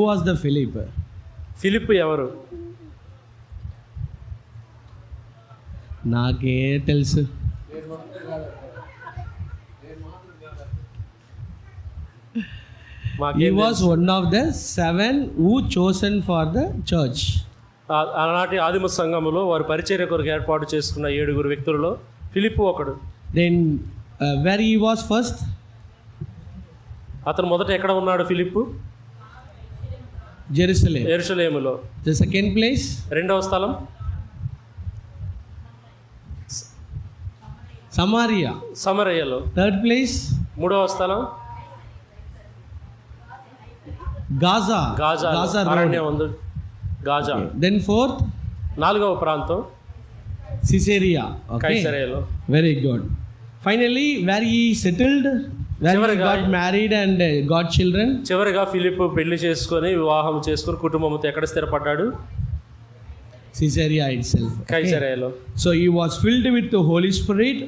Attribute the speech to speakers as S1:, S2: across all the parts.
S1: was the Philip?
S2: Philip ఎవరు?
S1: నాకే తెలుసు. He was one of the 7 who chosen for the church.
S2: ఆనాటి ఆదిమ సంఘములో వారు పరిచర్య కొరకు ఏర్పాటు చేసుకున్న 7 వ్యక్తులలో ఫిలిప్ ఒకడు.
S1: Then where he was first?
S2: అతను మొదట ఎక్కడ ఉన్నాడు ఫిలిప్?
S1: Jerusalem.
S2: యెరూషలేములో.
S1: The second place?
S2: రెండవ స్థలం
S1: Samaria.
S2: సమరయలో.
S1: Third place?
S2: మూడవ స్థలం
S1: Gaza.
S2: గాజా. అరణ్యం ఉంది గాజా.
S1: Then fourth?
S2: నాలుగవ ప్రాంతం
S1: Caesarea. Okay.
S2: కైసరేలో.
S1: Very good. Finally, where he settled, where he got married and got children.
S2: చివరిగా ఫిలిప్ పెళ్లి చేసుకొని వివాహం చేసుకొని కుటుంబంతో ఎక్కడ స్థిరపడ్డాడు?
S1: Caesarea itself.
S2: కైసరేలో.
S1: So he was filled with the Holy Spirit.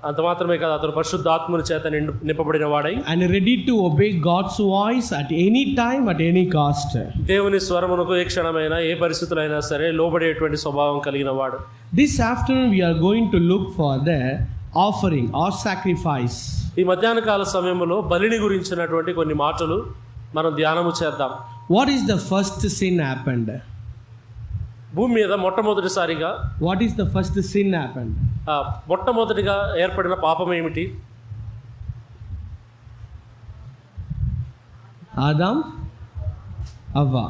S2: అంత మాత్రమే కాదు, అతను పరిశుద్ధాత్మని చేత నింపబడిన వాడై
S1: and ready to obey God's voice at any time, at any cost.
S2: దేవుని స్వరమునకు ఏ క్షణమైనా ఏ పరిస్థితులైనా సరే లోబడేటువంటి స్వభావం కలిగిన వాడు.
S1: This afternoon we are going to look for the offering or sacrifice.
S2: ఈ మధ్యాహ్న కాల సమయంలో బలిని గురించినటువంటి కొన్ని మాటలు మనం ధ్యానము చేద్దాం.
S1: What is the first sin happened?
S2: భూమి మీద మొట్టమొదటిసారిగా
S1: What is the first sin happened?
S2: మొట్టమొదటిగా ఏర్పడిన పాపం ఏమిటి?
S1: Adam, Ava.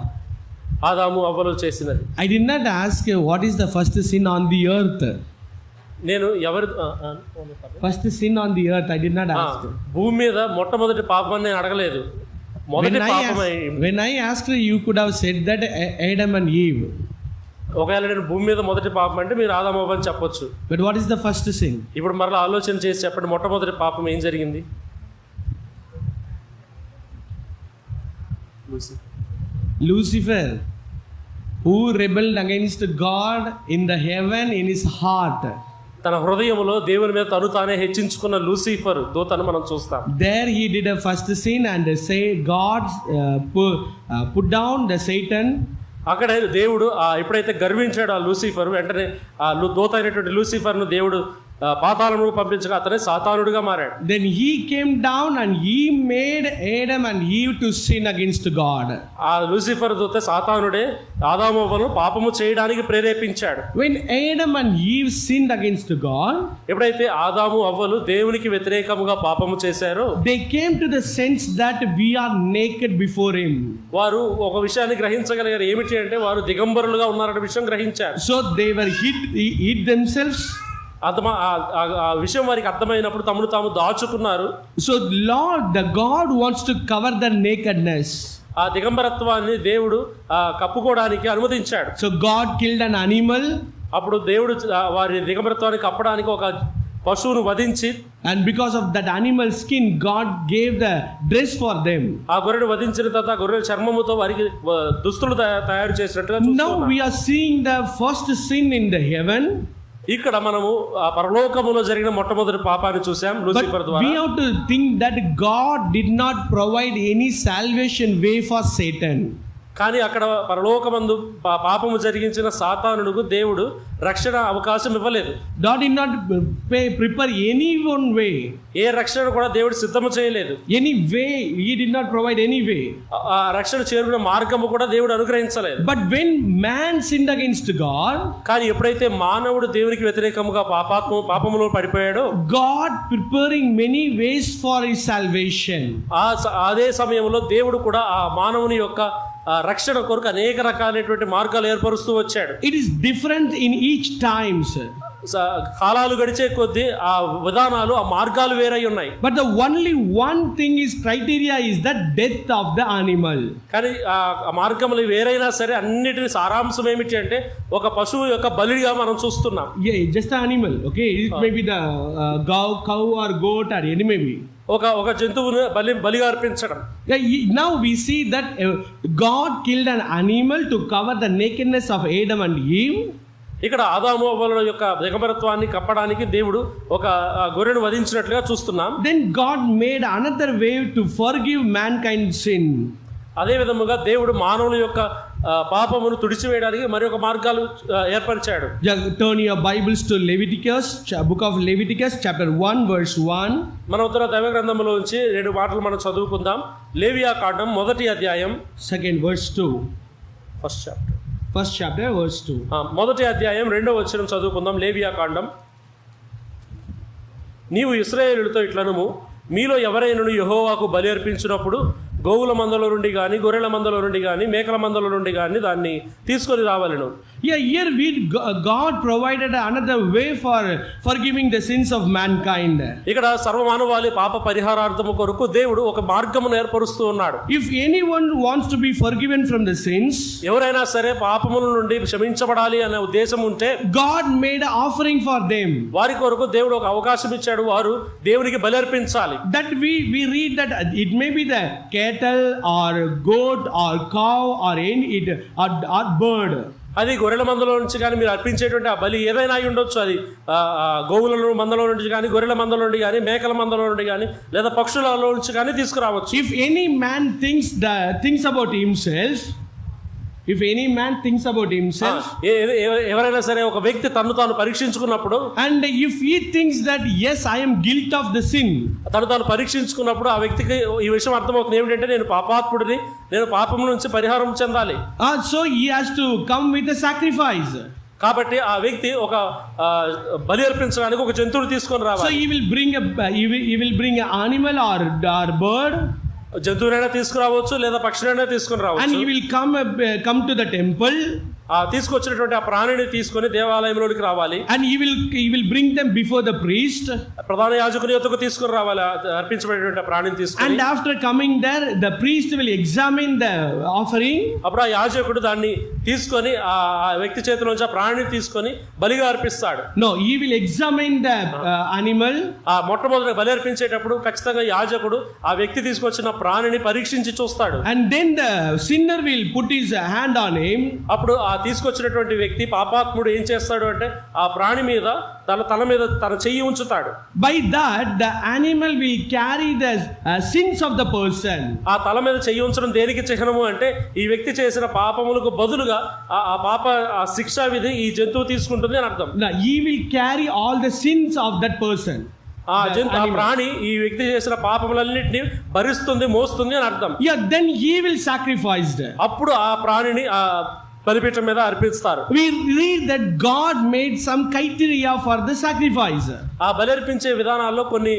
S2: ఆదాము అవ్వలు చేసినది.
S1: I did not ask what is the first sin on the earth.
S2: నేను ఎవరి
S1: First sin on the earth I did not ask.
S2: భూమి మీద మొట్టమొదటి పాపం అని నేను అడగలేదు. మొదటి పాపమే.
S1: When I asked you could have said that Adam and Eve.
S2: ఒకవేళ నేను భూమి మీద మొదటి పాపం అంటే మీరు ఆదాము అవ్వ అని చెప్పొచ్చు.
S1: But what is the first sin?
S2: ఇప్పుడు మరలా ఆలోచన చేసి చెప్పండి, మొట్టమొదటి పాపం ఏం జరిగింది?
S1: Lucifer, who rebelled against God in the heaven in his heart.
S2: తన హృదయములో దేవుని మీద తను తానే హెచ్చించుకున్న లూసిఫర్ దూతను మనం చూస్తాం.
S1: There he did a first sin and say God put down the Satan.
S2: అక్కడ దేవుడు ఎప్పుడైతే గర్వించాడు ఆ లూసిఫర్, వెంటనే ఆ దూత అయినటువంటి లూసిఫర్ను దేవుడు పాతాళముకు పంపించగా అతనే సాతానుడిగా మారాడు.
S1: Then he came down and he made Adam and Eve to sin against God.
S2: ఆ లూసిఫర్ దూత సాతానుడే ఆదాము అవ్వను పాపము చేయడానికి ప్రేరేపించాడు.
S1: When Adam and Eve sinned against God,
S2: ఎప్పుడైతే ఆదాము అవ్వలు దేవునికి వ్యతిరేకముగా పాపము చేశారో,
S1: they came to the sense that we are naked before him.
S2: వారు ఒక విషయాన్ని గ్రహించగలిగారు. ఏమిటి అంటే వారు దిగంబరులుగా ఉన్నారనే విషయం గ్రహించారు.
S1: So they were hid themselves.
S2: ఆ విషయం వారికి అర్థమైనప్పుడు తమను తాము దాచుకున్నారు.
S1: So Lord, the God wants to cover the nakedness.
S2: ఆ దిగంబరత్వాన్ని దేవుడు కప్పుకోవడానికి అనుమతించాడు.
S1: So God killed an animal.
S2: అప్పుడు దేవుడు వారి దిగంబరత్వాన్ని కప్పడానికి ఒక పశువును వధించి,
S1: and because of that animal skin God gave the dress for them.
S2: ఆ గొర్రెను వధించిన తర్వాత గొర్రె చర్మముతో వారికి దుస్తులు తయారు చేసినట్టుగా చూస్తున్నాం.
S1: Now we are seeing the first sin in the heaven.
S2: ఇక్కడ మనము పరలోకములో జరిగిన మొట్టమొదటి పాపాన్ని చూసాం లూసిఫర్ ద్వారా.
S1: We have to think that God did not provide any salvation way for Satan.
S2: కానీ అక్కడ పరలోకమందు పాపము జరిగించిన సాతానుడుకు దేవుడు రక్షణ అవకాశం ఇవ్వలేదు.
S1: God did not prepare any one way.
S2: ఏ రక్షణ కూడా దేవుడు సిద్ధము చేయలేదు.
S1: Any way he did not provide any way.
S2: ఆ రక్షణ చేరుకునే మార్గము కూడా దేవుడు అనుగ్రహించలేదు.
S1: But when man sinned against God,
S2: కానీ ఎప్పుడైతే మానవుడు దేవునికి వ్యతిరేకముగా పాపములో పడిపోయాడో,
S1: God preparing many ways for his salvation.
S2: అదే సమయంలో దేవుడు కూడా ఆ మానవుని యొక్క రక్షణ కొరకు అనేక రకాలైనటువంటి మార్గాలు ఏర్పరుస్తూ వచ్చాడు.
S1: It is different in each times.
S2: కాలాలు గడిచే కొద్దీ ఆ విధానాలు ఆ మార్గాలు వేరై ఉన్నాయి.
S1: But the only one thing is criteria is the death of the animal.
S2: కానీ ఆ మార్గములు వేరైనా సరే అన్నిటిని సారాంశం ఏమిటి అంటే ఒక పశువు యొక్క బలిగా మనం చూస్తున్నాం.
S1: Yeah, just an animal. Okay, it may be the cow or goat or any maybe.
S2: ఒక జంతువును బలిగా అర్పించడం.
S1: Now we see that God killed an animal to cover the nakedness of Adam and Eve.
S2: ఇక్కడ ఆదాము అవ్వల యొక్క దిగంబరత్వాన్ని కప్పడానికి దేవుడు ఒక గొర్రెను వధించినట్లుగా చూస్తున్నాం.
S1: Then God made another way to forgive mankind's sin.
S2: అదే విధముగా దేవుడు మానవుల యొక్క పాపమును తుడిచివేయడానికి మరి ఒక మార్గాలు ఏర్పరిచాడు.
S1: Turn your Bibles to Leviticus, book of Leviticus, chapter 1, verse 1.
S2: మన ఉత్తర దైవ గ్రంథంలో నుంచి 2 మాటలు మనం చదువుకుందాం. లేవియా కాండం 1వ అధ్యాయం
S1: 2nd verse 2.
S2: First chapter
S1: verse 2.
S2: 1వ అధ్యాయం 2వ వచనం చదువుకుందాం. లేవియా కాండం. నీవు ఇశ్రాయేలులతో ఇట్లనుము, మీలో ఎవరైనను యెహోవాకు బలి అర్పించినప్పుడు గోవుల మందలో నుండి కానీ, గొర్రెల మందలో నుండి కానీ, మేకల మందలో నుండి కానీ దాన్ని తీసుకొని రావాలను.
S1: Here God provided another way for forgiving the sins of mankind.
S2: ఇక్కడ సర్వమానవాళి పాప పరిహారార్థము కొరకు దేవుడు ఒక మార్గమును ఏర్పరుస్తూ ఉన్నాడు.
S1: If anyone wants to be forgiven from the sins,
S2: ఎవరైనా సరే పాపముల నుండి క్షమించబడాలి అనే ఉద్దేశం ఉంటే
S1: God made an offering for them.
S2: వారి కొరకు దేవుడు ఒక అవకాశం ఇచ్చాడు. వారు దేవునికి బలి అర్పించాలి.
S1: That we read that it may be the cattle or goat or cow or any or bird.
S2: అది గొర్రెల మందలో నుంచి కానీ మీరు అర్పించేటువంటి ఆ బలి ఏదైనా అయి ఉండొచ్చు. అది గోవుల మందలో నుంచి కానీ, గొర్రెల మందలో నుండి కానీ, మేకల మందలో నుండి కానీ, లేదా పక్షులలో నుంచి కానీ తీసుకురావచ్చు.
S1: If any man thinks about himself,
S2: ఎవరైనా సరే ఒక వ్యక్తి తను తాను పరీక్షించుకున్నప్పుడు,
S1: and if he thinks that yes I am guilty of the sin,
S2: తను తాను పరీక్షించుకున్నప్పుడు ఆ వ్యక్తికి ఈ విషయం అర్థమవుతుంది ఏమిటంటే నేను పాపాత్ముడిని, నేను పాపం నుంచి పరిహారం చెందాలి.
S1: So he has to come with a sacrifice.
S2: కాబట్టి ఆ వ్యక్తి ఒక బలి అర్పించడానికి ఒక జంతువుని తీసుకొని రావాలి.
S1: So he will bring an animal or bird.
S2: జంతువునైనా తీసుకురావచ్చు లేదా పక్షులైనా తీసుకుని రావచ్చు.
S1: And he will come to the temple.
S2: తీసుకొచ్చినటువంటి ఆ ప్రాణిని తీసుకొని దేవాలయంలోనికి రావాలి.
S1: And he will bring them before the priest.
S2: ప్రధాన యాజకుని యొద్దకు తీసుకొని రావాలి అర్పించబడినటువంటి ప్రాణిని తీసుకొని.
S1: And after coming there, the priest will examine the offering.
S2: అప్పుడు ఆ యాజకుడు దాన్ని తీసుకొని ఆ వ్యక్తి చేతిలో నుంచి ఆ ప్రాణిని తీసుకొని బలిగా అర్పిస్తాడు.
S1: No, he will examine the animal.
S2: ఆ మొట్టమొదటి బలి అర్పించేటప్పుడు ఖచ్చితంగా యాజకుడు ఆ వ్యక్తి తీసుకొచ్చిన ప్రాణిని పరీక్షించి చూస్తాడు.
S1: And then the sinner will put his hand on him.
S2: అప్పుడు ఆ తీసుకొచ్చినటువంటి వ్యక్తి పాపాత్ముడు ఏం చేస్తాడు అంటే ఆ ప్రాణి మీద తల మీద తన చెయ్యి ఉంచుతాడు.
S1: By that the animal will carry the sins of the person.
S2: ఆ తల మీద చెయ్యి ఉంచడం దేనికి చిహ్నము అంటే ఈ వ్యక్తి చేసిన పాపములకు బదులుగా ఆ పాప శిక్షా విధి ఈ జంతువు తీసుకుంటుంది అని అర్థం.
S1: He will carry all the sins of that person.
S2: ఆ ప్రాణి ఈ వ్యక్తి చేసిన పాపములన్నింటినీ భరిస్తుంది, మోస్తుంది అని అర్థం.
S1: Then he will sacrifice.
S2: అప్పుడు ఆ ప్రాణిని బలిపీఠం మీద అర్పిస్తారు.
S1: We read that God made some criteria for the sacrifice.
S2: ఆ బలి అర్పించే విధానాల్లో కొన్ని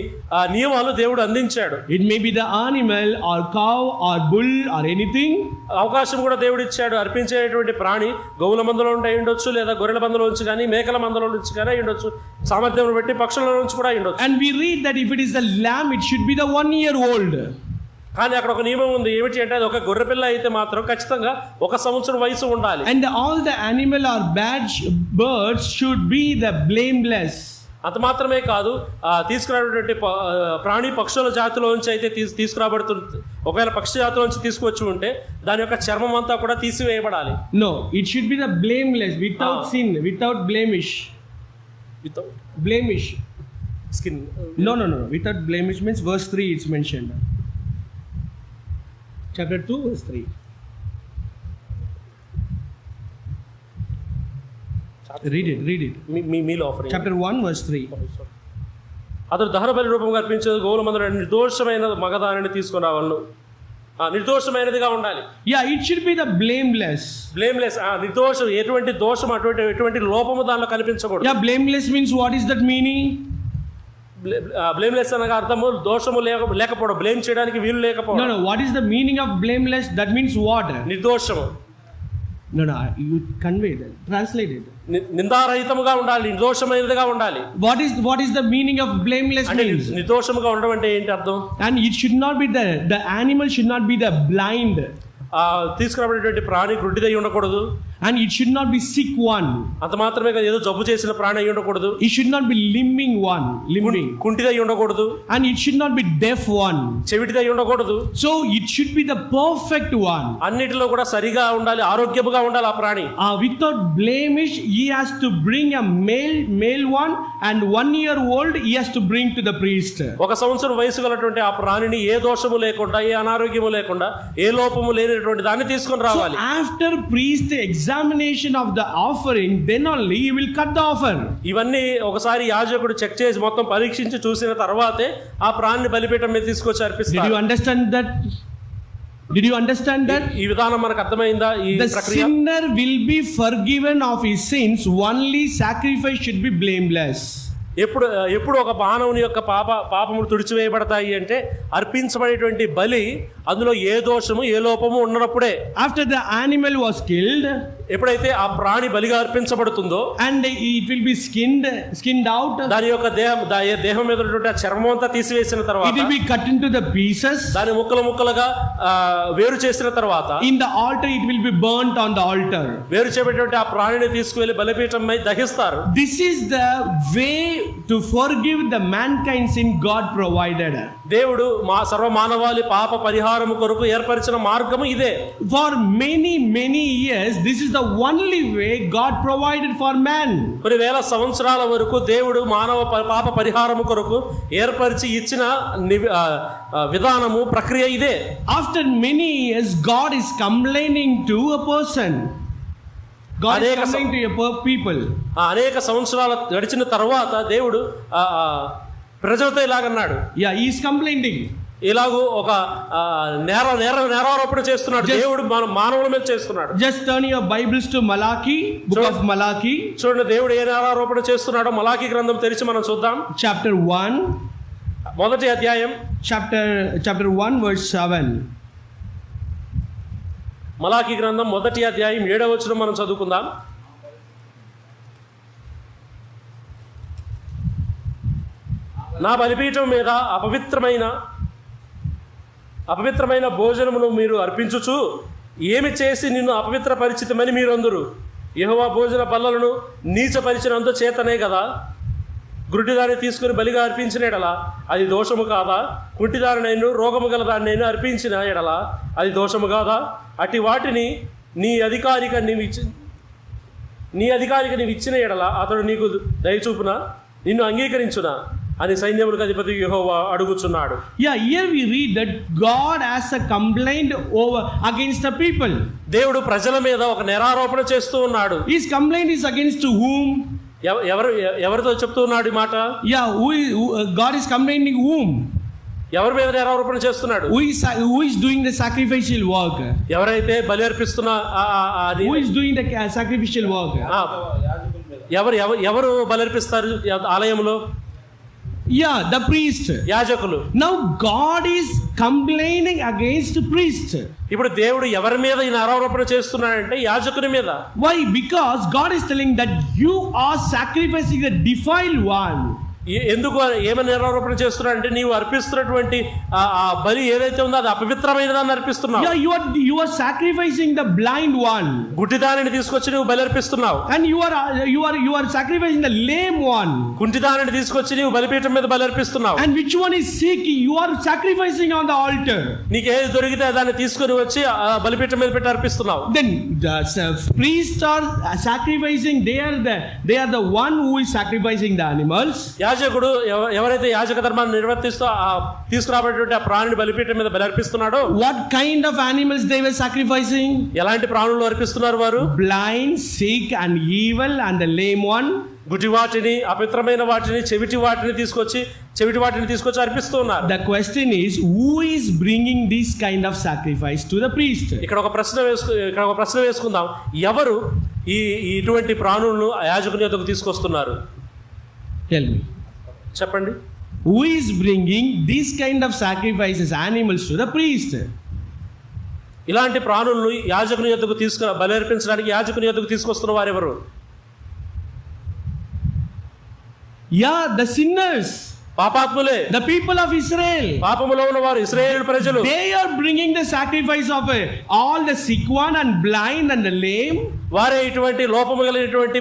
S2: నియమాలు దేవుడు అందించాడు.
S1: It may be the animal or cow or bull or anything.
S2: అవకాశం కూడా దేవుడు ఇచ్చాడు. అర్పించేటువంటి ప్రాణి గోవుల మందలో నుండి అయి ఉండొచ్చు, లేదా గొర్రెల మందలో నుంచి కానీ, మేకల మందలో నుంచి కానీ అయి ఉండొచ్చు, సామర్థ్యం బట్టి పక్షుల నుంచి కూడా అయి ఉండొచ్చు.
S1: And we read that if it is the lamb, it should be the 1 year old.
S2: కానీ అక్కడ ఒక నియమం ఉంది. ఏమిటి అంటే అది ఒక గొర్రె పిల్ల అయితే మాత్రం ఖచ్చితంగా 1 సంవత్సరం వయసు ఉండాలి.
S1: And all the animal or bad birds should be the blameless.
S2: అంత మాత్రమే కాదు, తీసుకురాబడినటువంటి ప్రాణి పక్షుల జాతిలో నుంచి అయితే తీసుకురాబడుతుంది. ఒకవేళ పక్షి జాతిలో నుంచి తీసుకొచ్చి ఉంటే దాని యొక్క చర్మం అంతా కూడా తీసివేయబడాలి.
S1: No, it should be the blameless, without sin, without blemish. Blemish.
S2: Skin.
S1: No. Without blemish means verse 3 it's mentioned. Chapter 2 verse 3. Read it.
S2: Meal offering.
S1: Chapter 1 verse 3.
S2: అతడు దహన బలి రూపంగా అర్పించేది గోవుల మందలో నిర్దోషమైన మగదానిని తీసుకొని రావాలను. నిర్దోషమైనదిగా ఉండాలి.
S1: It should be the blameless.
S2: నిర్దోషం, ఎటువంటి దోషం ఎటువంటి లోపము దానిలో కనిపించకూడదు.
S1: Blameless means what is that meaning?
S2: Blameless అనగా అర్థము దోషము లేకపోవడం, బ్లేమ్ చేయడానికి వీలు లేకపోవడం.
S1: No, what is the meaning of blameless? That means what?
S2: నిర్దోషము.
S1: No, you convey that, translate it.
S2: నిందారహితముగా ఉండాలి, నిర్దోషమైనదిగా ఉండాలి.
S1: What is the meaning of blameless means?
S2: నిర్దోషముగా ఉండడం అంటే ఏంటి అర్థం?
S1: And it should not be the animal should not be the blind.
S2: తీసుకురాబడేటువంటి ప్రాణి గుడ్డిదై ఉండకూడదు,
S1: and it should not be sick one.
S2: అంత మాత్రమే కాదు, ఏదో జబ్బు చేసిన ప్రాణి అయి ఉండకూడదు,
S1: It should not be limping one, limping,
S2: కుంటిదై ఉండకూడదు,
S1: and it should not be deaf one.
S2: చెవిటిదై ఉండకూడదు.
S1: So it should be the perfect one.
S2: అన్నిటిలో కూడా సరిగా ఉండాలి, ఆరోగ్యముగా ఉండాలి ఆ ప్రాణి.
S1: Without blemish, he has to bring a male one, and 1 year old he has to bring to the priest.
S2: 1 సంవత్సరం వయసు గలటువంటి ఆ ప్రాణిని ఏ దోషము లేకుండా, ఏ అనారోగ్యము లేకుండా, ఏ లోపము లేనటువంటి దాన్ని తీసుకొని
S1: So
S2: రావాలి.
S1: after priest examination of the offering, then only he will cut the offer.
S2: ఇవన్నీ ఒకసారి యాజకుడు చెక్ చేసి మొత్తం పరీక్షించి చూసిన తర్వాతే ఆ ప్రాణిని బలిపీఠం మీద తీసుకొచ్చి
S1: Did you
S2: అర్పిస్తారు.
S1: understand that? Did you understand that?
S2: ఈ విధానం మనకు అర్థమైందా? ఈ
S1: The
S2: ప్రక్రియ.
S1: sinner will be forgiven of his sins, only sacrifice should be blameless.
S2: ఎప్పుడు ఒక మానవుని యొక్క పాపములు తుడిచివేయబడతాయి అంటే అర్పించబడేటువంటి బలి అందులో ఏ దోషము ఏ లోపము ఉన్నప్పుడే.
S1: After the animal was killed,
S2: ఎప్పుడైతే ఆ ప్రాణి బలిగా అర్పించబడుతుందో
S1: and it will be skinned out,
S2: దాని యొక్క దేహం మీద ఉన్నటువంటి ఆ చర్మం అంతా తీసివేసిన
S1: it
S2: తర్వాత,
S1: will be cut into the pieces.
S2: దాని ముక్కలుగా వేరు చేసిన తర్వాత,
S1: In the altar it will be burnt on the altar.
S2: వేరు చేయబడినటువంటి ఆ ప్రాణిని తీసుకువెళ్లి బలిపీఠం మీద దహిస్తారు.
S1: This is the way to forgive the mankind sin God provided.
S2: దేవుడు సర్వ మానవాళి పాప పరిహారము కొరకు ఏర్పరిచిన మార్గము ఇదే.
S1: For many years, this is the only way God provided for man.
S2: కొన్ని వేల సంవత్సరాల వరకు దేవుడు మానవ పాప పరిహారము కొరకు ఏర్పరిచి ఇచ్చిన విధానము ప్రక్రియ ఇదే.
S1: After many years, God is complaining to a person. God is complaining to a people.
S2: అనేక సంవత్సరాలు గడిచిన తర్వాత దేవుడు ప్రజలతో ఇలాగన్నాడు.
S1: Yeah, he is complaining.
S2: ఇలాగూ ఒక నేరారోపణ చేస్తున్నాడు దేవుడు మానవుల మీద చేస్తున్నాడు.
S1: Just turn your Bibles to Malachi, book of Malachi.
S2: చూడండి దేవుడు ఏ నేరారోపణ చేస్తున్నాడో మలాకీ గ్రంథం తెరిచి మనం చూద్దాం.
S1: Chapter 1.
S2: మొదటి అధ్యాయం.
S1: Chapter 1 verse 7.
S2: మలాకీ గ్రంథం మొదటి అధ్యాయం 7వ వచనం మనం చదువుకుందాం. నా బలిపీఠం మీద అపవిత్రమైన భోజనమును మీరు అర్పించుచు ఏమి చేసి నిన్ను అపవిత్ర పరిచితమని మీరందరూ యెహోవా భోజన బల్లలను నీచపరిచినందు చేతనే కదా. గుడ్డిదాన్ని తీసుకుని బలిగా అర్పించిన ఎడల అది దోషము కాదా? కుంటిదారినైనా రోగము గల దాన్నైనా అర్పించిన ఎడల అది దోషము కాదా? అట్టి వాటిని నీ అధికారిక నీవు ఇచ్చిన ఎడల అతడు నీకు దయచూపున నిన్ను అంగీకరించునా అని సైన్యములకు అధిపతి యెహోవా అడుగుచున్నాడు.
S1: Yeah, here we read that God has a complaint against the people.
S2: దేవుడు ప్రజల మీద ఒక నేరారోపణ చేస్తూ ఉన్నాడు.
S1: His complaint is against whom?
S2: ఎవరితో చెప్తూ ఉన్నాడు ఈ మాట?
S1: Yeah, God is complaining whom?
S2: ఎవరి మీద నేరారోపణ చేస్తున్నాడు?
S1: Who is doing the sacrificial work?
S2: ఎవరైతే బలి అర్పిస్తున్నా
S1: who is doing the sacrificial work?
S2: ఎవరు బలి అర్పిస్తారు ఆలయంలో?
S1: Yeah, the priest.
S2: యాజకులు.
S1: Now God is complaining against priest.
S2: ఇప్పుడు దేవుడు ఎవరి మీద ఈ నేరారోపణ చేస్తున్నాడంటే యాజకుని మీద.
S1: Why? Because God is telling that you are sacrificing the defiled one.
S2: ఎందుకు ఏమని నేరారోపణ చేస్తున్నాడంటే నీవు అర్పిస్తున్నటువంటి ఆ బలి ఏదైతే ఉందో అది అపవిత్రమైనదాన్ని అర్పిస్తున్నావు.
S1: Yeah, you are sacrificing the blind one.
S2: గుడ్డిదానిని తీసుకొచ్చి నువ్వు బలి అర్పిస్తున్నావు.
S1: And you are sacrificing the lame one.
S2: కుంటిదానిని తీసుకొచ్చి నువ్వు బలిపీఠం మీద బలి అర్పిస్తున్నావు.
S1: And which one is sick? You are sacrificing on the altar.
S2: నీకు ఏది దొరికితే దాన్ని తీసుకొని వచ్చి బలిపీఠం మీద పెట్టి అర్పిస్తున్నావు.
S1: Then the priests are sacrificing. They are the one who is sacrificing the animals.
S2: యాజకుడు ఎవరైతే యాజక ధర్మాన్ని నిర్వర్తిస్తూ తీసుకురాబడేటువంటి ఆ ప్రాణిని బలిపీఠం మీద బలి అర్పిస్తున్నాడో,
S1: what kind of animals they were sacrificing?
S2: ఎలాంటి ప్రాణులు అర్పిస్తున్నారు వారు?
S1: Blind, sick and evil and the lame one.
S2: గుడ్డి వాటిని, అపవిత్రమైన వాటిని, చెవిటి వాటిని తీసుకొచ్చి అర్పిస్తూ ఉన్నారు.
S1: The question is, who is bringing this kind of sacrifice to the priest?
S2: ఇక్కడ ఒక ప్రశ్న వేసుకుందాం. ఎవరు ఇటువంటి ప్రాణులను యాజకుని యొద్దకు తీసుకొస్తున్నారు?
S1: Tell me.
S2: చెప్పండి.
S1: Who is bringing this kind of sacrifices, animals, to the priest?
S2: ఇలాంటి ప్రాణులను యాజకుని యొద్దకు బలి అర్పించడానికి యాజకుని యొద్దకు తీసుకొస్తున్న వారెవరు?
S1: Yeah, the sinners.
S2: పాపాత్ములే,
S1: the people of Israel.
S2: పాపములో ఉన్నవారు ఇశ్రాయేలు ప్రజలు.
S1: They are bringing the sacrifice of all the sick one and blind and the lame.
S2: వారే ఇటువంటి లోపము కలిగినటువంటి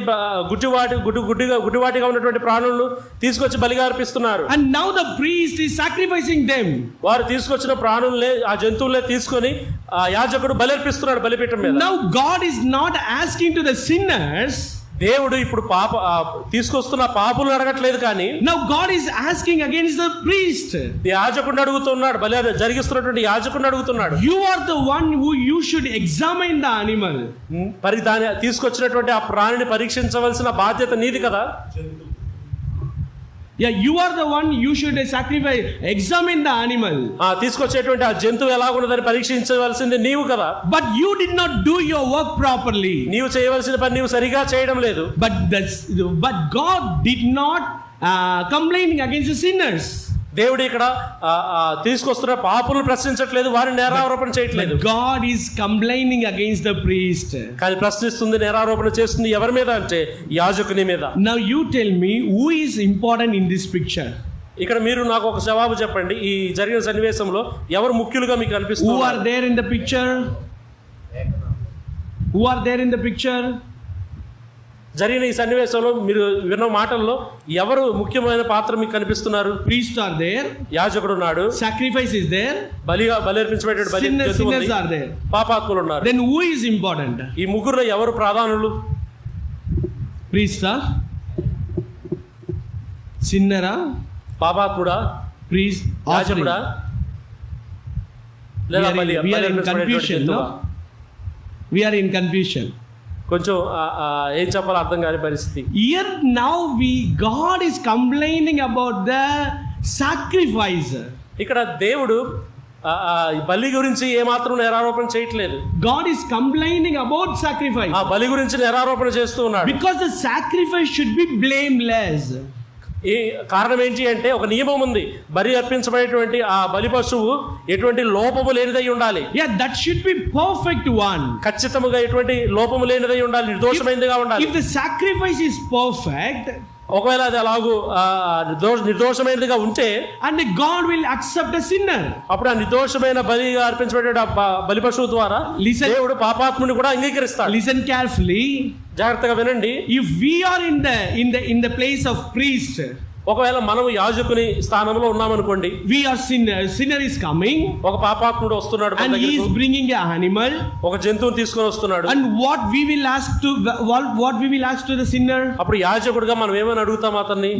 S2: గుడ్డివాటిగా ఉన్నటువంటి ప్రాణులను తీసుకొచ్చి బలిగా అర్పిస్తున్నారు.
S1: And now the priest is sacrificing them.
S2: వారు తీసుకొచ్చిన ప్రాణులే, ఆ జంతువులే తీసుకొని ఆ యాజకుడు బలి అర్పిస్తున్నాడు బలిపీఠం మీద.
S1: Now God is not asking to the sinners.
S2: దేవుడు ఇప్పుడు తీసుకొస్తున్న పాపులను అడగట్లేదు, కానీ
S1: Now God is asking against the priest.
S2: యాజకుడిని అడుగుతున్నాడు, బలి జరిగిస్తున్నటువంటి యాజకుడిని అడుగుతున్నాడు.
S1: You are the one who you should examine the animal.
S2: దాని తీసుకొచ్చినటువంటి ఆ ప్రాణిని పరీక్షించవలసిన బాధ్యత నీది కదా.
S1: Yeah, you are the one you should sacrifice, examine the animal.
S2: తీసుకొచ్చేటువంటి ఆ జంతువు ఎలా ఉన్నదని పరీక్షించవలసింది నీవు కదా.
S1: But you did not do your work properly.
S2: నీవు చేయవలసిన పని నీవు సరిగా చేయడం లేదు.
S1: But God did not complaining against the sinners.
S2: దేవుడు ఇక్కడ తీసుకొస్తున్న పాపులను ప్రశ్నించట్లేదు, వారిని నేరారోపణ చేయట్లేదు.
S1: God is complaining against the priest.
S2: కానీ ప్రశ్నిస్తుంది, నేరారోపణ చేస్తుంది ఎవరి మీద అంటే యాజకుని మీద.
S1: Now you tell me who is important in this picture.
S2: ఇక్కడ మీరు నాకు ఒక జవాబు చెప్పండి, ఈ జరిగిన సన్నివేశంలో ఎవరు ముఖ్యులుగా మీకు అనిపిస్తున్నారు?
S1: Who are there in the picture? Who are there in the picture?
S2: జరిగిన ఈ సన్నివేశంలో మీరు విన్న మాటల్లో ఎవరు ముఖ్యమైన పాత్ర మీకు కనిపిస్తున్నారు?
S1: Priests are there.
S2: యాజకుడు ఉన్నాడు.
S1: Sacrifice is there.
S2: బలి అర్పించబడేటువంటి
S1: Sinners are there.
S2: పాపాత్ములు ఉన్నారు.
S1: Then who is important?
S2: ఈ ముగ్గురులో ఎవరు ప్రధానులు?
S1: Priest ah? Sinner ah?
S2: పాపాత్ముడా?
S1: Priest?
S2: యాజకుడా? లేదా బలి అర్పించబడేటువంటి?
S1: We are in confusion.
S2: కొంచెం ఏం చెప్పాలో అర్థం కాని పరిస్థితి.
S1: Here now God is complaining about the sacrifice.
S2: ఇక్కడ దేవుడు బలి గురించి ఏమాత్రం నేరారోపణ చేయట్లేదు.
S1: God is complaining about sacrifice.
S2: ఆ బలి గురించి నేరారోపణ చేస్తూ ఉన్నాడు.
S1: Because the sacrifice should be blameless.
S2: ఈ కారణం ఏంటి అంటే ఒక నియమం ఉంది, బలి అర్పించబడేటువంటి ఆ బలి పశువు ఎటువంటి లోపము లేనిదై ఉండాలి.
S1: That should be perfect one.
S2: ఖచ్చితంగా ఎటువంటి లోపము లేనిదై ఉండాలి, నిర్దోషమైనదిగా ఉండాలి.
S1: If the sacrifice is perfect,
S2: ఒకవేళ అది అలాగూ నిర్దోషమైనదిగా ఉంటే,
S1: and God will accept a sinner,
S2: అప్పుడు ఆ నిర్దోషమైన బలిగా అర్పించబడే బలి పశువు ద్వారా దేవుడు పాపాత్ముని కూడా అంగీకరిస్తాడు.
S1: Listen carefully.
S2: జాగ్రత్తగా వినండి.
S1: If we are in the place of priest,
S2: ఒకవేళ మనం యాజకుని స్థానంలో ఉన్నామనుకోండి,
S1: we are sinner is coming,
S2: ఒక పాపాత్ముడు వస్తున్నాడు
S1: and he is bringing an animal,
S2: ఒక జంతువుని తీసుకొని వస్తున్నాడు.
S1: and what we will ask to the sinner?
S2: అప్పుడు యాజకుడిగా మనం ఏమని అడుగుతాం అతన్ని?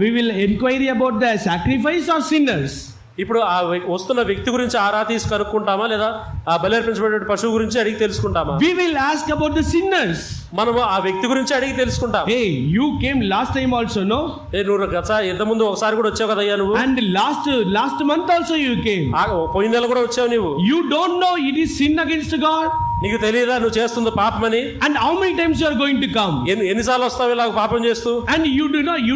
S1: we will inquire about the sacrifice or sinners.
S2: ఇప్పుడు ఆ వస్తున్న వ్యక్తి గురించి ఆరా తీసి కనుక్కుంటామా, లేదా ఆ బలి అర్పించబడే పశువు గురించి అడిగి తెలుసుకుంటామా?
S1: We will ask about the sinners.
S2: మనము ఆ వ్యక్తి గురించి అడిగి తెలుసుకుంటాం.
S1: Hey, you came last time also, no?
S2: నువ్వు ఇంత ముందు ఒకసారి కూడా వచ్చావు కదయ్యా నువ్వు.
S1: And last month also you came.
S2: పోయిన నెల కూడా వచ్చావు నువ్వు.
S1: You don't know it is sin against God?
S2: నీకు తెలియదా నువ్వు చేస్తుంది పాపమని?
S1: And how many times you are going to come?
S2: ఎన్నిసార్లు వస్తావు ఇలా పాపం చేస్తూ?
S1: And you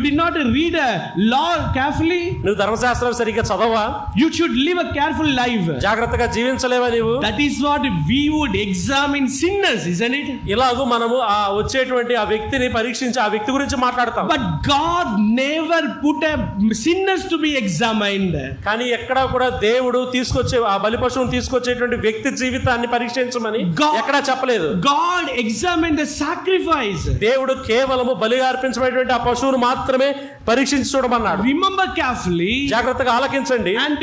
S1: did not read a law carefully?
S2: నువ్వు ధర్మశాస్త్రం సరిగ్గా చదవా?
S1: You should live a careful life.
S2: జాగ్రత్తగా జీవించలేవా నీవు?
S1: That is what we would examine sinners, isn't it?
S2: ఇలాగూ మనము ఆ వచ్చేటువంటి ఆ వ్యక్తిని పరీక్షించి ఆ వ్యక్తి గురించి మాట్లాడతాం.
S1: But God never put a sinners to be examined.
S2: కానీ ఎక్కడా కూడా దేవుడు తీసుకొచ్చే ఆ బలి పశువుని తీసుకొచ్చేటువంటి వ్యక్తి జీవితాన్ని పరీక్షించమని ఎక్కడా చెప్పలేదు.
S1: God examined the sacrifice.
S2: దేవుడు కేవలము బలిగా అర్పించబడేటువంటి ఆ పశువును మాత్రమే పరీక్షించి చూడమన్నాడు.
S1: Remember carefully.
S2: జాగ్రత్తగా ఆలకించండి.
S1: And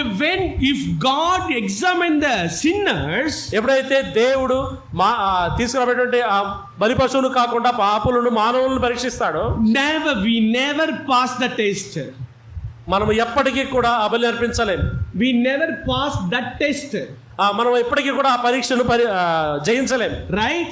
S1: if God examined the sinners,
S2: ఎప్పుడైతే దేవుడు తీసుకురాబడేటువంటి ఆ బలి పశువును కాకుండా పాపులను మానవులను పరీక్షిస్తాడో,
S1: we never pass the test.
S2: మనం ఎప్పటికీ కూడా ఆ బలి అర్పించలేం.
S1: We never pass that test.
S2: మనం ఎప్పటికీ కూడా ఆ పరీక్షను జయించలేం.
S1: Right?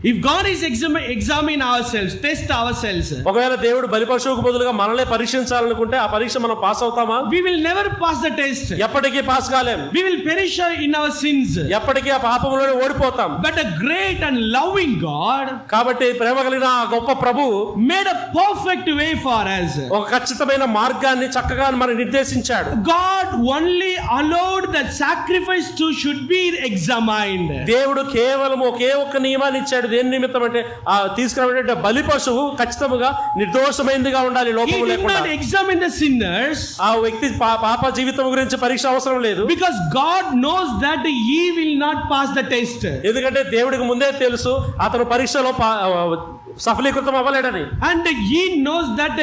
S1: If God is examine ourselves, test ourselves,
S2: ఒకవేళ దేవుడు బలి పశువుకు బదులుగా మనల్ని పరీక్షించాలనుకుంటే ఆ పరీక్ష మనం పాస్ అవుతామా?
S1: We will never pass the test.
S2: ఎప్పటికీ పాస్ కాలేం.
S1: We will perish in our sins.
S2: ఎప్పటికీ ఆ పాపంలోనే ఓడిపోతాం.
S1: But a great and loving God,
S2: కాబట్టి ప్రేమ కలిగిన ఆ గొప్ప ప్రభువు
S1: made a perfect way for us.
S2: ఒక ఖచ్చితమైన మార్గాన్ని చక్కగా మనకు నిర్దేశించాడు.
S1: God only allowed that sacrifice should be examined.
S2: దేవుడు కేవలం ఒకే ఒక్క నియమాన్ని ఇచ్చాడు దేని నిమిత్తం అంటే ఆ తీసుకురాబడే బలి పశువు ఖచ్చితంగా నిర్దోషమైనదిగా ఉండాలి,
S1: He
S2: లోపము
S1: did
S2: లేకుండా.
S1: not examine the sinners
S2: ఆ వ్యక్తి పాప జీవితం గురించి పరీక్ష అవసరం లేదు,
S1: because God knows that he will not pass the test.
S2: ఎందుకంటే దేవుడికి ముందే తెలుసు అతను పరీక్షలో సఫలీకృతం అవ్వలేడని.
S1: And he knows that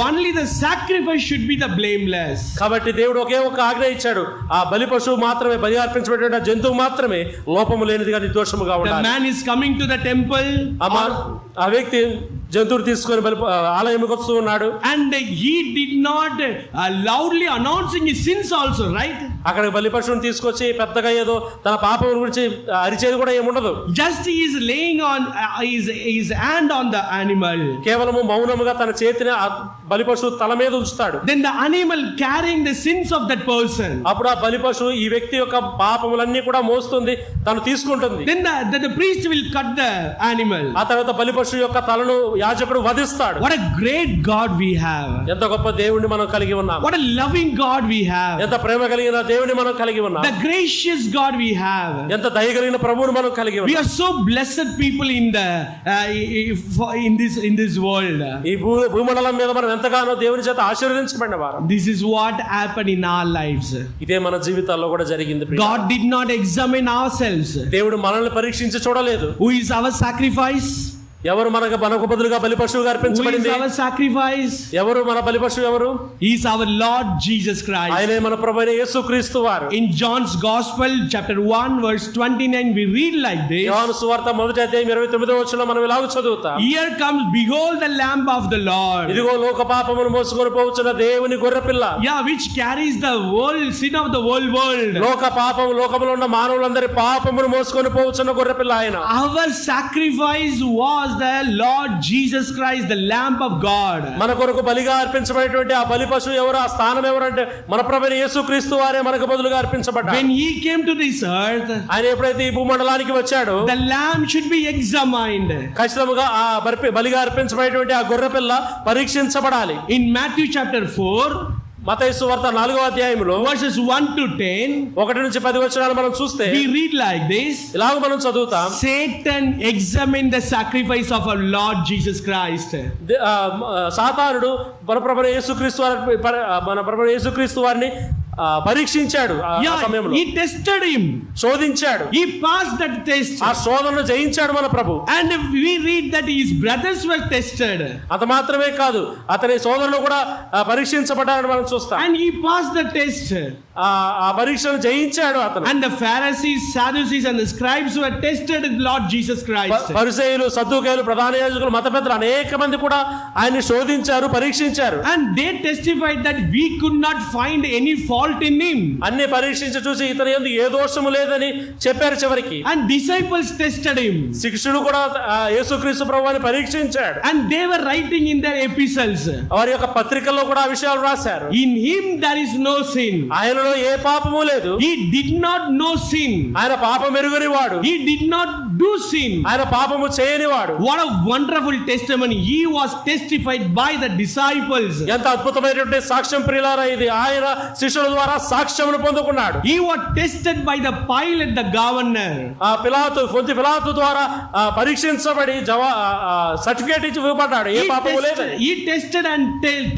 S1: only the sacrifice should be the blameless.
S2: కాబట్టి దేవుడు ఒకే ఒక ఆజ్ఞ ఇచ్చాడు, ఆ బలి పశువు మాత్రమే, బలి అర్పించబడిన జంతువు మాత్రమే లోపము లేనిదిగా నిర్దోషముగా
S1: The
S2: ఉండాలి.
S1: man is coming to the temple
S2: ఆ వ్యక్తి జంతువుని తీసుకొని ఆలయంకి వస్తూ ఉన్నాడు,
S1: and he did not loudly announcing his sins also, right?
S2: అక్కడ బలి పశువుని తీసుకొచ్చి పెద్దగా ఏదో తన పాపం గురించి అరిచేది కూడా ఏముండదు.
S1: Just he is laying on his hand on the animal.
S2: కేవలము మౌనముగా తన చేతిని ఆ బలి పశువు తల మీద ఉంచుతాడు.
S1: Then the animal carrying the sins of that person.
S2: అప్పుడు ఆ బలి పశువు ఈ వ్యక్తి యొక్క పాపములన్నీ కూడా మోస్తుంది, తను తీసుకుంటుంది.
S1: Then the priest will cut the animal.
S2: ఆ తర్వాత బలి పశువు యొక్క తలను యాజకుడు వధిస్తాడు.
S1: What a great God we have.
S2: ఎంత గొప్ప దేవుణ్ణి మనం కలిగి ఉన్నాం.
S1: What a loving God we have.
S2: ఎంత ప్రేమ కలిగిన దేవుని మనం కలిగి ఉన్నాం.
S1: The gracious God we have.
S2: ఎంత దయ కలిగిన ప్రభువుని మనం కలిగి
S1: We
S2: ఉన్నాం.
S1: are so blessed people in this world.
S2: ఈ భూమండలం మీద మనం ఎంతగానో దేవుని చేత ఆశీర్వదించబడిన వారు.
S1: This is what happened in our lives.
S2: ఇదే మన జీవితాల్లో కూడా జరిగింది.
S1: God did not examine ourselves.
S2: దేవుడు మనల్ని పరీక్షించి చూడలేదు.
S1: Who is our sacrifice?
S2: ఎవరు మనకు బదులుగా బలి పశువుగా
S1: Who is
S2: అర్పించబడింది?
S1: our sacrifice?
S2: ఎవరు మన బలి పశువు? ఎవరు?
S1: He is our Lord Jesus Christ.
S2: ఆయనే మన ప్రభువైన యేసుక్రీస్తు వారు.
S1: In John's Gospel, chapter 1, verse 29, we read like this.
S2: యోహాను సువార్త 1వ అధ్యాయం 29వ వచనంలో మనం ఇలాగ చదువుతాం.
S1: Here comes, behold the Lamb of the Lord.
S2: ఇదిగో లోక పాపమును మోసుకొని పోవచ్చున్న దేవుని గొర్రెపిల్ల.
S1: Yeah, which carries the sin of the whole world.
S2: లోకములో ఉన్న మానవులందరి పాపమును మోసుకొని పోవచ్చున్న గొర్రెపిల్ల ఆయన.
S1: Our sacrifice was the Lord Jesus Christ, the Lamb of God.
S2: మన కొరకు బలిగా అర్పించబడినటువంటి ఆ బలి పశువు ఎవరు? ఆ స్థానం ఎవరంటే మన ప్రభువైన యేసుక్రీస్తు వారే మనకు బదులుగా అర్పించబడ్డారు.
S1: When he came to this earth,
S2: ఆయన ఎప్పుడైతే ఈ భూమండలానికి వచ్చాడో
S1: the lamb should be examined.
S2: ఖచ్చితంగా ఆ బలిగా అర్పించబడినటువంటి ఆ గొర్రెపిల్ల పరీక్షించబడాలి.
S1: In Matthew chapter 4,
S2: మత్తయి సువార్త 4వ అధ్యాయంలో
S1: verses 1 to 10,
S2: 1 నుంచి 10 వచనాలు మనం చూస్తే
S1: we read like this.
S2: ఇలాగ మనం చదువుతాం.
S1: Satan examined the sacrifice of our Lord Jesus Christ.
S2: సాతానుడు మన ప్రభువైన యేసుక్రీస్తు వారిని పరీక్షించాడు. ఆ సమయంలో
S1: He tested him.
S2: శోధించాడు.
S1: He passed that test.
S2: ఆ శోధనను జయించాడు మన ప్రభు.
S1: And we read that his brothers were tested.
S2: అంత మాత్రమే కాదు, అతని సోదరులు కూడా పరీక్షించబడ్డారని మనం చూస్తాం.
S1: And he passed the test.
S2: ఆ పరీక్షను జయించాడు అతను.
S1: And the Pharisees, Sadducees and the scribes were tested with Lord Jesus Christ.
S2: పరిసయ్యులు, సద్దూకయ్యులు, ప్రధాన యాజకులు, మత పెద్దలు అనేక మంది కూడా ఆయన్ని శోధించారు, పరీక్షించారు.
S1: And they testified that we could not find any fault in him.
S2: అన్ని పరీక్షించి చూసి ఇతని యందు ఏ దోషము లేదని చెప్పారు చివరికి.
S1: And disciples tested him.
S2: శిష్యుడు కూడా యేసుక్రీస్తు ప్రభువుని పరీక్షించాడు.
S1: And they were writing in their epistles.
S2: వారి యొక్క పత్రికల్లో కూడా ఆ విషయాలు రాశారు.
S1: In him there is no sin.
S2: ఆయనలో ఏ పాపము లేదు.
S1: He did not know sin.
S2: ఆయన పాపం ఎరుగని వాడు.
S1: He did not do sin.
S2: ఆయన పాపము చేయని వాడు.
S1: What a wonderful testimony. He was testified by the disciples.
S2: ఎంత అద్భుతమైనటువంటి సాక్ష్యం ప్రియులారా ఇది. ఆయన శిష్యుల ద్వారా సాక్ష్యమును పొందుకున్నాడు.
S1: He was tested by the Pilate, the governor.
S2: ఆ పిలాతు ద్వారా పరీక్షించబడి సర్టిఫికేట్ ఇచ్చి ఇవ్వబడ్డాడు. ఏ పాపము లేదు.
S1: He tested and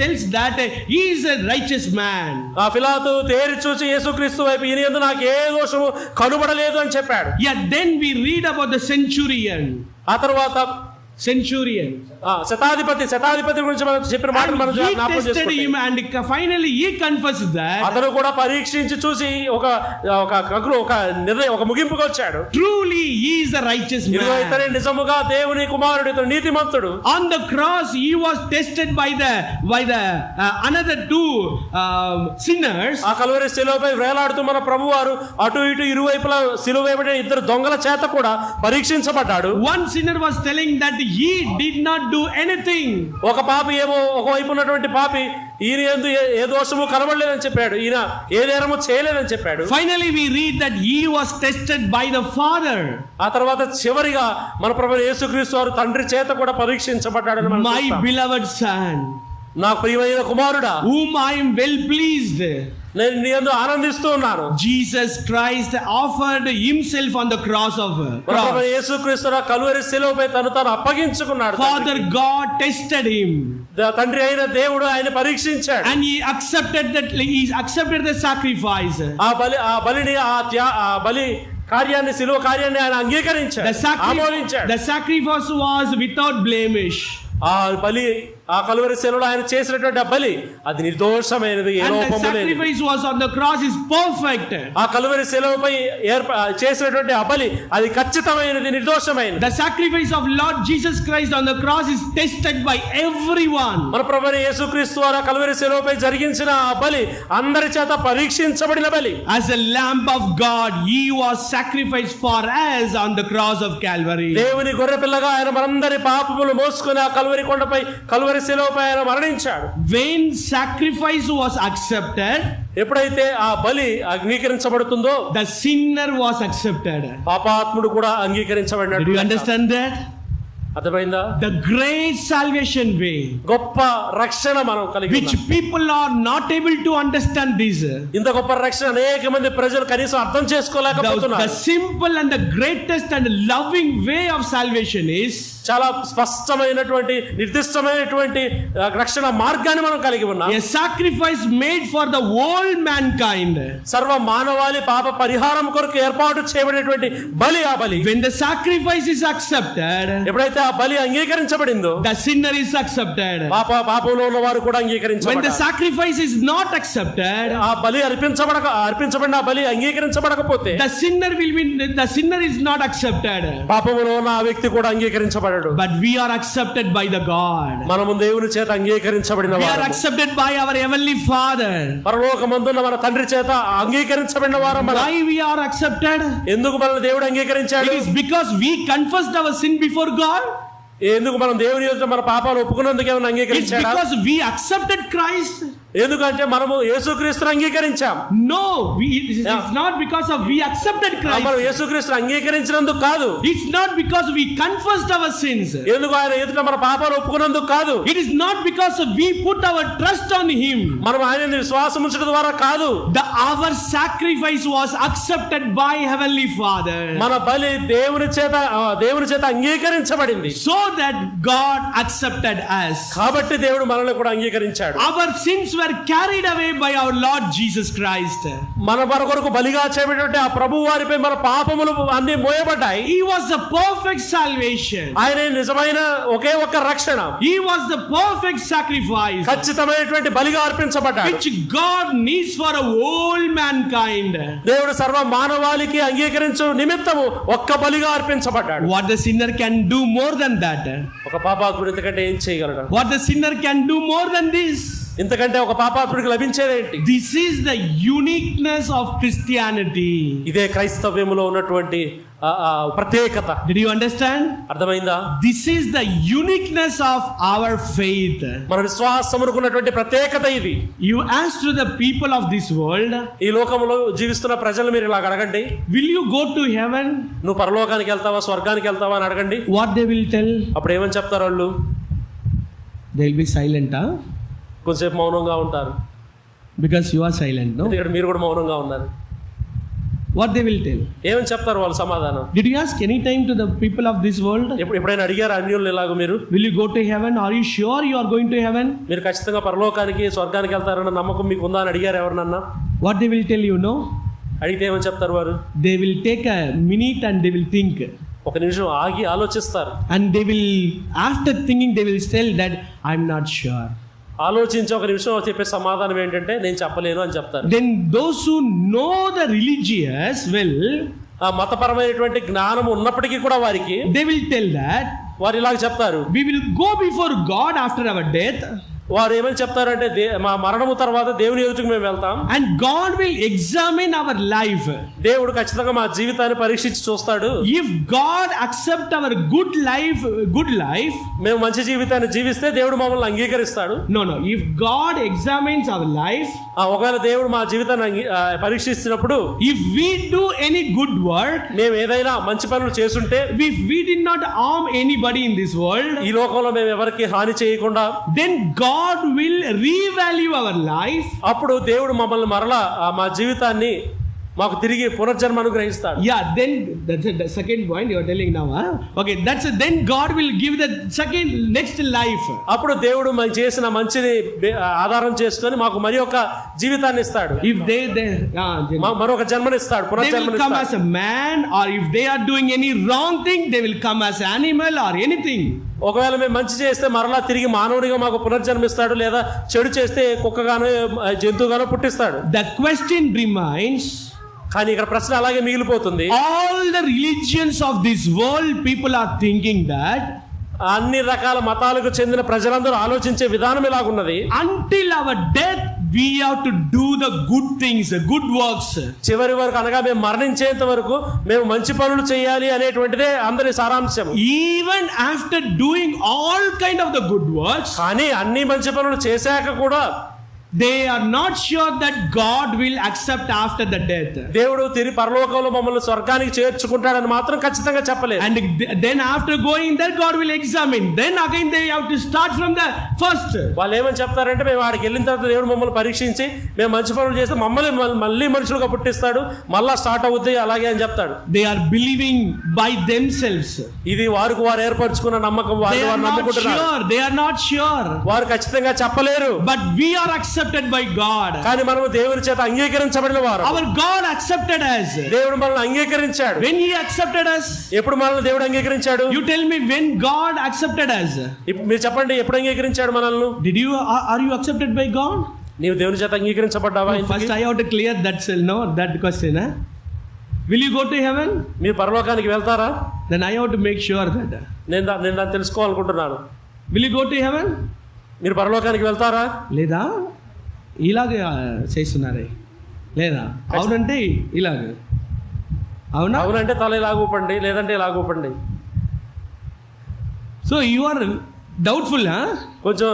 S1: tells that he is a righteous man.
S2: ఆ పిలాతు తేరి చూసి యేసుక్రీస్తు వైపు ఈయన యందు నాకు ఏ దోషము కనుబడలేదు అని చెప్పాడు.
S1: Yeah, then we read about the centurion.
S2: ఆ తర్వాత శతాధిపతి గురించి మనం చెప్పిన మాటలు మనం జ్ఞాపకం చేసుకుంటే
S1: him and finally he confessed that
S2: అతను కూడా పరీక్షించి చూసి ఒక ముగింపుకు వచ్చాడు.
S1: Truly he is a righteous man.
S2: ఇతనే నిజముగా దేవుని కుమారుడు, ఇతను నీతిమంతుడు.
S1: On the cross he was tested by the another two sinners.
S2: ఆ కల్వరి శిలువపై వేలాడుతూ మన ప్రభువారు అటు ఇటు ఇరువైపులా సిలువ వేయబడిన ఇద్దరు దొంగల చేత కూడా పరీక్షించబడ్డాడు.
S1: One sinner was telling that he did not do anything.
S2: ఒక పాపి ఏమో ఒకవైపు ఉన్నటువంటి పాపి ఈయన యందు ఏ దోషము కనబడలేదని చెప్పాడు, ఈయన ఏ నేరము చేయలేదని చెప్పాడు.
S1: Finally we read that he was tested by the Father.
S2: ఆ తర్వాత చివరిగా మన ప్రభువైన యేసుక్రీస్తు వారు తండ్రి చేత కూడా పరీక్షించబడ్డాడని మనం
S1: My
S2: చూస్తాం.
S1: beloved son,
S2: నా ప్రియమైన కుమారుడా,
S1: whom I am well pleased.
S2: నేను నీ యందు ఆనందిస్తూ ఉన్నాను.
S1: Jesus Christ offered himself on the cross of
S2: ప్రభువైన
S1: cross.
S2: యేసుక్రీస్తు కలువరి శిలువపై తాను అప్పగించుకున్నాడు.
S1: Father God tested him.
S2: తండ్రి అయిన దేవుడు ఆయన పరీక్షించాడు.
S1: And he accepted the sacrifice.
S2: ఆ బలిని ఆ బలి కార్యాన్ని, శిలువ కార్యాన్ని ఆయన అంగీకరించాడు, ఆమోదించాడు.
S1: The sacrifice was without blemish.
S2: ఆ బలి, ఆ కలువరి శిలువలో ఆయన చేసినటువంటి ఆ బలి అది నిర్దోషమైనది, ఏ
S1: And the
S2: లోపము లేనిది.
S1: sacrifice was on the cross is perfect.
S2: ఆ కలువరి శిలువపై చేసినటువంటి ఆ బలి అది ఖచ్చితమైనది, నిర్దోషమైనది.
S1: The sacrifice of Lord Jesus Christ on the cross is tested by everyone.
S2: మన ప్రభువైన యేసుక్రీస్తు వారు కలువరి శిలువపై జరిగించిన ఆ బలి అందరి చేత పరీక్షించబడిన బలి.
S1: As a lamb of God, he was sacrificed for us on the cross of Calvary.
S2: దేవుని గొర్రె పిల్లగా ఆయన మనందరి పాపములు మోసుకుని ఆ కలువరి కొండపై, కలువరి శిలువపై ఆయన మరణించాడు.
S1: When sacrifice was accepted,
S2: ఎప్పుడైతే ఆ బలి అంగీకరించబడుతుందో
S1: the sinner was accepted.
S2: పాపాత్ముడు కూడా
S1: Did you
S2: అంగీకరించబడినాడు.
S1: understand that?
S2: అర్థమైందా?
S1: The great salvation way,
S2: గొప్ప రక్షణ మనం కలిగి
S1: which
S2: ఉన్నాం.
S1: people are not able to understand this.
S2: ఇంత గొప్ప రక్షణ అనేక మంది ప్రజలు కనీసం అర్థం
S1: The
S2: చేసుకోలేకపోతున్నారు.
S1: simple and the greatest and loving way of salvation is
S2: చాలా స్పష్టమైనటువంటి, నిర్దిష్టమైనటువంటి రక్షణ మార్గాన్ని మనం కలిగి ఉన్నాం.
S1: a sacrifice made for the whole mankind.
S2: సర్వ మానవాళి పాప పరిహారం కొరకు ఏర్పాటు చేయబడినటువంటి బలి ఆ బలి.
S1: When the sacrifice is accepted,
S2: ఎప్పుడైతే ఆ బలి అంగీకరించబడిందో
S1: the sinner is accepted.
S2: పాపంలో ఉన్న వారు కూడా
S1: When the
S2: అంగీకరించబడ్డారు.
S1: sacrifice is not accepted,
S2: ఆ బలి అర్పించబడిన ఆ బలి అంగీకరించబడకపోతే
S1: the sinner is not accepted.
S2: పాపములో ఉన్న ఆ వ్యక్తి కూడా అంగీకరించబడడు.
S1: But we are accepted by the God.
S2: మనము దేవుని చేత అంగీకరించబడిన
S1: We are
S2: వారము.
S1: accepted by our heavenly Father.
S2: పరలోకమందున్న మన తండ్రి చేత అంగీకరించబడిన వారం మనం.
S1: Why we are accepted?
S2: ఎందుకు మనల్ని దేవుడు అంగీకరించాడు?
S1: It is because we confessed our sin before God.
S2: ఎందుకు మనం దేవుని ఎదుట మన పాపాలు ఒప్పుకున్నందుకు ఏమైనా
S1: It's
S2: అంగీకరించాడా?
S1: because we accepted Christ.
S2: ఎందుకంటే మనము యేసుక్రీస్తుని అంగీకరించాం.
S1: No, it's not because of we accepted
S2: మనం
S1: Christ.
S2: యేసుక్రీస్తుని అంగీకరించినందుకు కాదు.
S1: It's not because we confessed our sins.
S2: ఎందుకు ఆయన ఎదుట మన పాపాలు ఒప్పుకున్నందుకు కాదు.
S1: It is not because we put our trust on Him.
S2: మనం ఆయనని విశ్వాసం ఉంచడం ద్వారా కాదు.
S1: Our sacrifice was accepted by Heavenly Father,
S2: మన బలి దేవుని చేత అంగీకరించబడింది.
S1: so that God accepted us.
S2: కాబట్టి దేవుడు మనల్ని కూడా అంగీకరించాడు.
S1: Our sins were carried away by our Lord Jesus Christ.
S2: మన కొరకు బలిగా చేయబడినటువంటి ఆ ప్రభువు వారిపై మన పాపములు అన్ని మోయబడ్డాయి.
S1: He was the perfect salvation.
S2: ఆయన నిజమైన ఒకే ఒక్క రక్షణ,
S1: He was the perfect sacrifice
S2: ఖచ్చితమైనటువంటి బలిగా అర్పించబడ్డాడు.
S1: which God needs for a whole mankind.
S2: దేవుడు సర్వ మానవాళికి అంగీకరించు నిమిత్తము ఒక్క బలిగా అర్పించబడ్డాడు.
S1: What the sinner can do more than that?
S2: ఒక పాపాత్ముడు ఇంతకంటే ఏం చేయగలడు?
S1: What the sinner can do more than this?
S2: ఇంతకంటే ఒక పాపాత్ముడికి లభించేదేంటి?
S1: This is the uniqueness of Christianity.
S2: ఇదే క్రైస్తవ్యములో ఉన్నటువంటి ప్రత్యేకత.
S1: Did you understand?
S2: అర్థమైందా?
S1: This is the uniqueness of our faith.
S2: మన విశ్వాసమునకు ఉన్నటువంటి ప్రత్యేకత ఇది.
S1: You ask to the people of this world,
S2: ఈ లోకములో జీవిస్తున్న ప్రజలు మీరు ఇలా అడగండి,
S1: will you go to heaven?
S2: నువ్వు పరలోకానికి వెళ్తావా, స్వర్గానికి వెళ్తావా అని అడగండి.
S1: What they will tell?
S2: అప్పుడు ఏమని చెప్తారు వాళ్ళు?
S1: They will be silent, huh?
S2: కొంచెంసేపు మౌనంగా ఉంటారు.
S1: Because you are silent, no?
S2: ఇక్కడ మీరు కూడా మౌనంగా ఉన్నారు.
S1: What they will tell?
S2: ఏమని చెప్తారు వాళ్ళు సమాధానం?
S1: Did you ask any time to the people of this world,
S2: ఎప్పుడైనా అడిగారు అన్యుల్ని ఇలాగ మీరు?
S1: will you go to heaven? Are you sure you are going to heaven?
S2: మీరు ఖచ్చితంగా పరలోకానికి, స్వర్గానికి వెళ్తారన్న నమ్మకం మీకు ఉందా అని అడిగారు ఎవరినన్నా?
S1: What they will tell, you know?
S2: అడిగితే ఏమని చెప్తారు వారు?
S1: They will take a minute and they will think.
S2: ఒక నిమిషం ఆగి ఆలోచిస్తారు.
S1: And they will, after thinking, they will tell that I'm not sure.
S2: ఆలోచించి ఒక నిమిషం చెప్పే సమాధానం ఏంటంటే నేను చెప్పలేను అని చెప్తారు.
S1: Then those who know the religious will,
S2: ఆ మతపరమైనటువంటి జ్ఞానం ఉన్నప్పటికీ కూడా వారికి
S1: they will tell that
S2: వారు ఇలాగ చెప్తారు,
S1: we will go before God after our death.
S2: వారు ఏమని చెప్తారంటే మా మరణము తర్వాత దేవుని ఎదుటికి మేము వెళ్తాం.
S1: And God will examine our life.
S2: దేవుడు ఖచ్చితంగా మా జీవితాన్ని పరీక్షించి చూస్తాడు.
S1: If God accept our good life,
S2: మేము మంచి జీవితాన్ని జీవిస్తే దేవుడు మమ్మల్ని అంగీకరిస్తాడు.
S1: no, if God examines our life,
S2: ఒకవేళ దేవుడు మా జీవితాన్ని పరీక్షిస్తున్నప్పుడు,
S1: if we do any good work,
S2: మేము ఏదైనా మంచి పనులు చేసుంటే,
S1: if we did not harm anybody in this world,
S2: ఈ లోకంలో మేము ఎవరికి హాని చేయకుండా,
S1: then God God will revalue our life.
S2: అప్పుడు దేవుడు మమ్మల్ని మరలా మా జీవితాన్ని మాకు తిరిగి పునర్జన్మ అనుగ్రహిస్తాడు.
S1: Yeah, then that's the second point you are telling now. Okay, then God will give the next life.
S2: అప్పుడు దేవుడు మనం చేసిన మంచిని ఆధారం చేసుకొని మాకు మరి ఒక జీవితాన్ని ఇస్తాడు.
S1: If they
S2: మరొక జన్మనిస్తాడు,
S1: they will come as a man, or if they are doing any wrong thing, they will come as an animal or anything.
S2: ఒకవేళ మేము మంచి చేస్తే మరలా తిరిగి మానవుడిగా మాకు పునర్జన్మిస్తాడు, లేదా చెడు చేస్తే కుక్కగానో జంతువుగానో పుట్టిస్తాడు.
S1: The question remains,
S2: కానీ ఇక్కడ ప్రశ్న అలాగే మిగిలిపోతుంది.
S1: all the religions of this world, people are thinking that
S2: అన్ని రకాల మతాలకు చెందిన ప్రజలందరూ ఆలోచించే విధానం ఇలాగున్నది.
S1: until our death we have to do the good things, the good works.
S2: చివరి వరకు అనగా మేము మరణించేంత వరకు మేము మంచి పనులు చేయాలి అనేటువంటిదే అందరి సారాంశం.
S1: Even after doing all kind of the good works,
S2: కానీ అన్ని మంచి పనులు చేశాక కూడా
S1: they are not sure that God will accept after the death.
S2: దేవుడు తిరిగి పరలోకంలో మమ్మల్ని స్వర్గానికి చేర్చుకుంటాడని మాత్రం ఖచ్చితంగా చెప్పలేదు.
S1: And then after going there, God will examine. Then again they have to start from the first.
S2: వాళ్ళు ఏమని చెప్తారంటే, మేము వాడికి వెళ్ళిన తర్వాత దేవుడు మమ్మల్ని పరీక్షించి మేము మంచి పనులు చేస్తే మమ్మల్ని మళ్ళీ మనుషులుగా పుట్టిస్తాడు, మళ్ళా స్టార్ట్ అవుద్ది అలాగే అని చెప్తాడు.
S1: They are believing by themselves.
S2: ఇది వారికి వారు ఏర్పరచుకున్న నమ్మకం, వారు నమ్ముకుంటున్నారు.
S1: They are not sure.
S2: వారు ఖచ్చితంగా చెప్పలేరు.
S1: But we are accepted by God.
S2: కానీ మనము దేవుని చేత అంగీకరించబడిన వారు.
S1: Our God accepted us.
S2: దేవుడు మనల్ని అంగీకరించాడు.
S1: When He accepted us,
S2: ఎప్పుడు మనల్ని దేవుడు అంగీకరించాడు?
S1: you tell me when God accepted us.
S2: మీరు చెప్పండి, ఎప్పుడు అంగీకరించాడు మనల్ని?
S1: Are you accepted by God?
S2: నీవు దేవుని చేత అంగీకరించబడ్డావా?
S1: First I have to clear that question. Will you go to heaven?
S2: మీరు పరలోకానికి వెళ్తారా?
S1: Then I have to make sure that.
S2: నేను దాన్ని తెలుసుకోవాలనుకుంటున్నాను.
S1: Will you go to heaven?
S2: మీరు పరలోకానికి వెళ్తారా?
S1: లేదా ఇలాగే చేస్తున్నారే, లేదా అవునంటే ఇలాగ, అవునంటే
S2: తల ఇలాగూపండి, లేదంటే ఇలాగూపండి.
S1: So you are doubtful.
S2: కొంచెం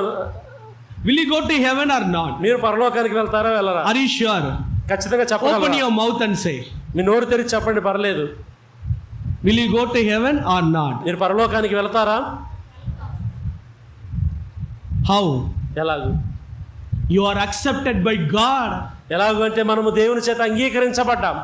S1: will you go to heaven or not?
S2: మీరు పరలోకానికి వెళ్తారా వెళ్ళరా?
S1: Are you sure?
S2: ఖచ్చితంగా చెప్పగలరా?
S1: Open your mouth and say.
S2: మీ నోరు తెరిచి చెప్పండి, పర్లేదు.
S1: Will you go to heaven or not?
S2: మీరు పరలోకానికి వెళ్తారా?
S1: How?
S2: ఎలాగూ?
S1: You are accepted by God.
S2: ఎలాగంటే మనము దేవుని చేత అంగీకరించబడ్డాం.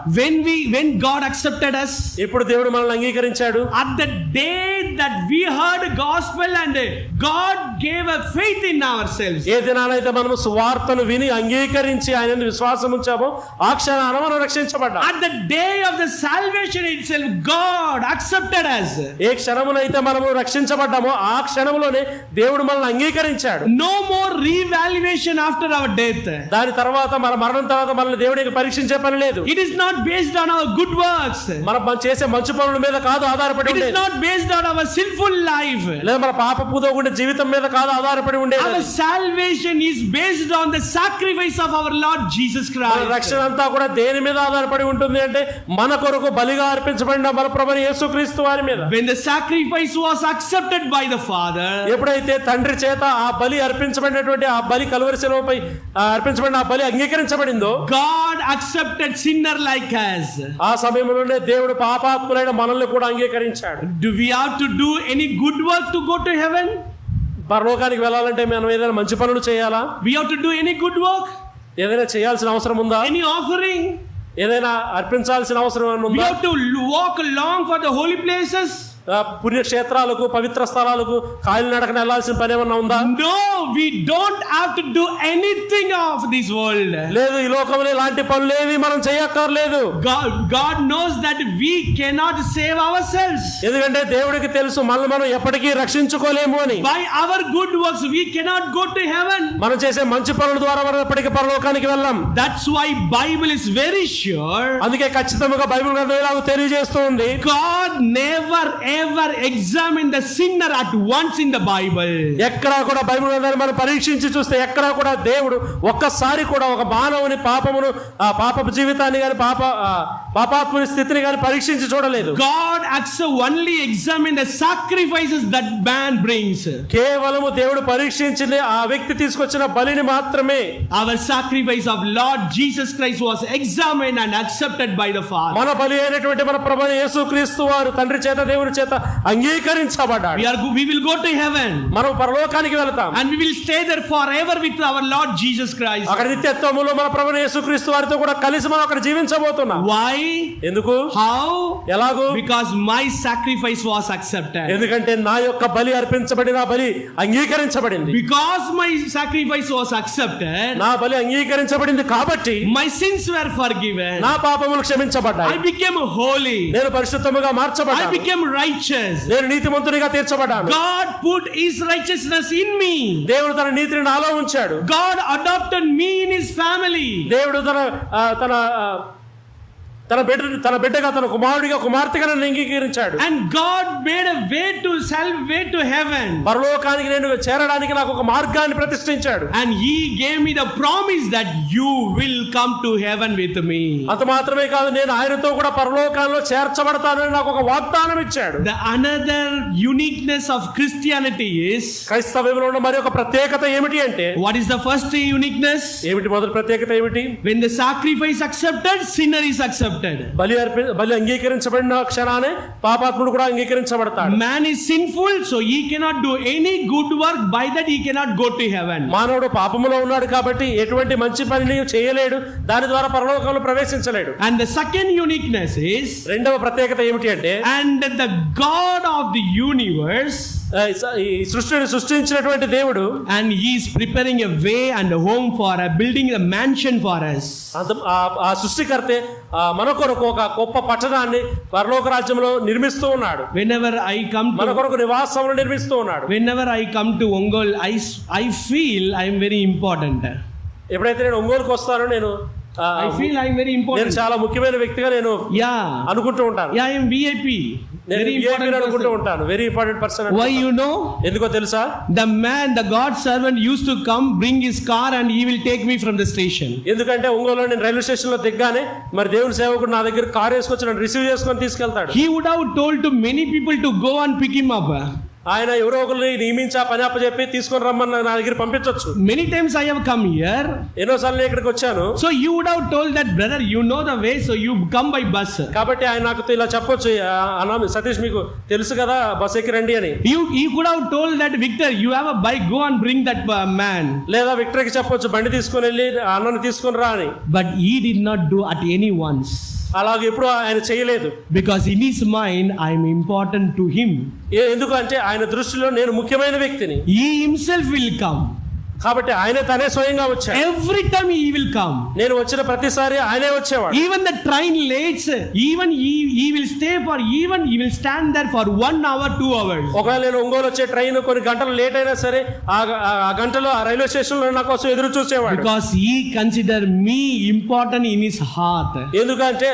S1: When God accepted us,
S2: ఇప్పుడు దేవుడు మనల్ని అంగీకరించాడు.
S1: at the day that we heard gospel and God gave a faith in ourselves.
S2: ఏ దినానైతే మనము సువార్తను విని అంగీకరించి ఆయనను విశ్వాసం ఉంచామో ఆ క్షణాన మనం రక్షించబడ్డాం.
S1: At the day of the salvation itself, God accepted us.
S2: ఏ క్షణమునైతే మనము రక్షించబడ్డామో ఆ క్షణంలోనే దేవుడు మనల్ని అంగీకరించాడు.
S1: No more revaluation after our death.
S2: దాని తర్వాత మన తర్వాత మనల్ని దేవుడికి పరీక్షించే పని లేదు.
S1: It is not based on our good works.
S2: మనం చేసే మంచి పనుల మీద కాదు ఆధారపడి ఉండేది.
S1: It is not based on our sinful life.
S2: లేదా మన పాపపూరిత జీవితం మీద కాదు ఆధారపడి ఉండేది.
S1: Our salvation is based on the sacrifice of our Lord Jesus Christ.
S2: మన రక్షణ అంతా కూడా దేని మీద ఆధారపడి ఉంటుంది అంటే మన కొరకు బలిగా అర్పించబడిన మన ప్రభువైన యేసుక్రీస్తు వారి మీద.
S1: When the sacrifice was accepted by the Father,
S2: ఎప్పుడైతే తండ్రి చేత ఆ బలి అర్పించబడినటువంటి ఆ బలి కలువరి శిలువపై అర్పించబడిన ఆ బలి అంగీకరించబడిందో,
S1: God accepted sinner like us.
S2: ఆ సమయంలోనే దేవుడు పాపాత్ములైన మనల్ని కూడా అంగీకరించాడు.
S1: Do we have to do any good work to go to heaven?
S2: పరలోకానికి వెళ్ళాలంటే మనం ఏదైనా మంచి పనులు చేయాలా?
S1: We have to do any good work?
S2: ఏదైనా చేయాల్సిన అవసరం ఉందా?
S1: Any offering?
S2: ఏదైనా అర్పించాల్సిన అవసరం
S1: We
S2: ఉందా?
S1: have to walk along for the holy places?
S2: పుణ్యక్షేత్రాలకు పవిత్ర స్థలాలకు కాలి నడకన వెళ్ళాల్సిన పని ఏమన్నా ఉందా?
S1: No, we don't have to do anything of this world.
S2: లేదు, ఈ లోకంలో ఇలాంటి పనులేవి మనం చేయక్కర్లేదు.
S1: God knows that we cannot save ourselves.
S2: ఎందుకంటే దేవుడికి తెలుసు మనల్ని మనం ఎప్పటికీ రక్షించుకోలేము అని.
S1: By our good works we cannot go to heaven.
S2: మనం చేసే మంచి పనుల ద్వారా మనం ఎప్పటికీ పరలోకానికి వెళ్ళాం.
S1: That's why Bible is very sure.
S2: అందుకే ఖచ్చితంగా బైబిల్ గ్రంథం ఇలాగ తెలియజేస్తుంది.
S1: God never ever examine the sinner at once in the Bible.
S2: ఎక్కడా కూడా బైబిల్ గ్రంథాన్ని మనం పరీక్షించి చూస్తే ఎక్కడా కూడా దేవుడు ఒక్కసారి కూడా ఒక మానవుని పాపమును ఆ పాపపు జీవితాన్ని కానీ పాపాత్ముని స్థితిని కానీ పరీక్షించి చూడలేదు.
S1: God only examine the sacrifices that man brings.
S2: కేవలము దేవుడు పరీక్షించింది ఆ వ్యక్తి తీసుకొచ్చిన బలిని మాత్రమే.
S1: Our sacrifice of Lord Jesus Christ was examined and accepted by the Father.
S2: మన బలి అయినటువంటి మన ప్రభువైన యేసుక్రీస్తు వారు తండ్రి చేత దేవుని చేత అంగీకరించబడ్డాడు.
S1: We will go to heaven.
S2: మనం పరలోకానికి వెళ్తాం.
S1: And we will stay there forever with our Lord Jesus Christ.
S2: అక్కడ నిత్యత్వములో మన ప్రభువైన యేసుక్రీస్తు వారితో కూడా కలిసి మనం అక్కడ జీవించబోతున్నాం.
S1: Why?
S2: ఎందుకు?
S1: How?
S2: ఎలాగూ?
S1: Because my sacrifice was accepted.
S2: ఎందుకంటే నా యొక్క బలి అర్పించబడిన బలి అంగీకరించబడింది.
S1: Because my sacrifice was accepted,
S2: నా బలి అంగీకరించబడింది కాబట్టి
S1: my sins were forgiven.
S2: నా పాపములు క్షమించబడ్డాయి.
S1: I became holy.
S2: నేను పరిశుద్ధముగా
S1: I
S2: మార్చబడ్డాను.
S1: became righteous.
S2: నేను నీతిమంతునిగా తీర్చబడ్డాను.
S1: God put his righteousness in me.
S2: దేవుడు తన నీతిని నాలో ఉంచాడు.
S1: God adopted me in his family.
S2: దేవుడు తన బిడ్డగా తన కుమారుడిగా కుమార్తెగా నన్ను అంగీకరించాడు.
S1: And God made a way to heaven.
S2: పరలోకానికి నేను చేరడానికి నాకు ఒక మార్గాన్ని ప్రతిష్ఠించాడు.
S1: And he gave me the promise that you will come to heaven with me.
S2: అంత మాత్రమే కాదు, నేను ఆయనతో కూడా పరలోకంలో చేర్చబడతానని నాకు ఒక వాగ్దానం ఇచ్చాడు.
S1: The another uniqueness of Christianity is,
S2: క్రైస్తవ్యంలో ఉన్న మరి ఒక ప్రత్యేకత ఏమిటి అంటే,
S1: what is the first uniqueness?
S2: ఏమిటి మొదటి ప్రత్యేకత ఏమిటి?
S1: When the sacrifice accepted, sinner is accepted.
S2: బలి అంగీకరించబడిన క్షణానే పాపాత్ముడు కూడా అంగీకరించబడతాడు.
S1: Man is sinful, so he cannot do any good work. By that he cannot go to heaven.
S2: మానవుడు పాపములో ఉన్నాడు కాబట్టి ఎటువంటి మంచి పనిని చేయలేడు, దాని ద్వారా పరలోకంలో ప్రవేశించలేడు.
S1: And the second uniqueness is,
S2: రెండవ ప్రత్యేకత ఏమిటి అంటే,
S1: and the God of the universe,
S2: ఈ సృష్టిని సృష్టించినటువంటి దేవుడు,
S1: and he is preparing a way and a home for building a mansion for us.
S2: ఆ సృష్టికర్తే మన కొరకు ఒక గొప్ప పట్టణాన్ని పరలోక రాజ్యంలో నిర్మిస్తూ ఉన్నాడు.
S1: Whenever I come to,
S2: మన కొరకు నివాసమును నిర్మిస్తూ ఉన్నాడు.
S1: whenever I come to Ongole, I feel I am very important.
S2: ఎప్పుడైతే నేను ఒంగోలుకు వస్తానో
S1: I feel I am very
S2: నేను
S1: important.
S2: చాలా ముఖ్యమైన వ్యక్తిగా నేను
S1: Yeah.
S2: అనుకుంటూ ఉంటాను.
S1: Yeah, I am VIP. Very important
S2: అనుకుంటూ
S1: person.
S2: ఉంటాను. Very important person.
S1: Why you know?
S2: ఎందుకో తెలుసా?
S1: The God servant used to come, bring his car, and he will take me from the station.
S2: ఎందుకంటే ఒంగోలులో నేను railway station లో దిగ్గానే మరి దేవుని సేవకుడు నా దగ్గర కార్ వేసుకొచ్చి నన్ను రిసీవ్ చేసుకొని తీసుకెళ్తాడు.
S1: He would have told to many people to go and pick him up.
S2: ఆయన ఎవరో ఒకరిని నియమించి పని అప్పచెప్పి తీసుకొని రమ్మని నా దగ్గర పంపించవచ్చు.
S1: Many times I have come here.
S2: ఎన్నోసార్లు ఇక్కడికి వచ్చాను.
S1: So you would have told that, brother, you know the way, so you come by bus.
S2: కాబట్టి ఆయన నాకు ఇలా చెప్పొచ్చు, అన్నా సతీష్ మీకు తెలుసు కదా, బస్ ఎక్కి రండి అని.
S1: You could have told that, Victor, you have a bike, go and bring that man.
S2: లేదా విక్టర్కి చెప్పొచ్చు, బండి తీసుకొని వెళ్ళి అన్నని తీసుకొని రా అని.
S1: But he did not do at any once.
S2: అలాగే ఎప్పుడు ఆయన చేయలేదు.
S1: Because in his mind I am important to him.
S2: ఎందుకంటే ఆయన దృష్టిలో నేను ముఖ్యమైన వ్యక్తిని.
S1: He himself will come.
S2: కాబట్టి ఆయన తనే స్వయంగా వచ్చాడు.
S1: Every time he will come.
S2: నేను వచ్చిన ప్రతిసారి ఆయనే వచ్చేవాడు.
S1: Even the train late, even he will stay for, even he will stand there for 1 hour 2 hours.
S2: ఒకవేళ నేను ఒంగోలు వచ్చే ట్రైన్ కొన్ని గంటలు లేట్ అయినా సరే ఆ గంటలో ఆ రైల్వే స్టేషన్ లో నా కోసం ఎదురు చూసేవాడు.
S1: Because he consider me important in his heart.
S2: ఎందుకంటే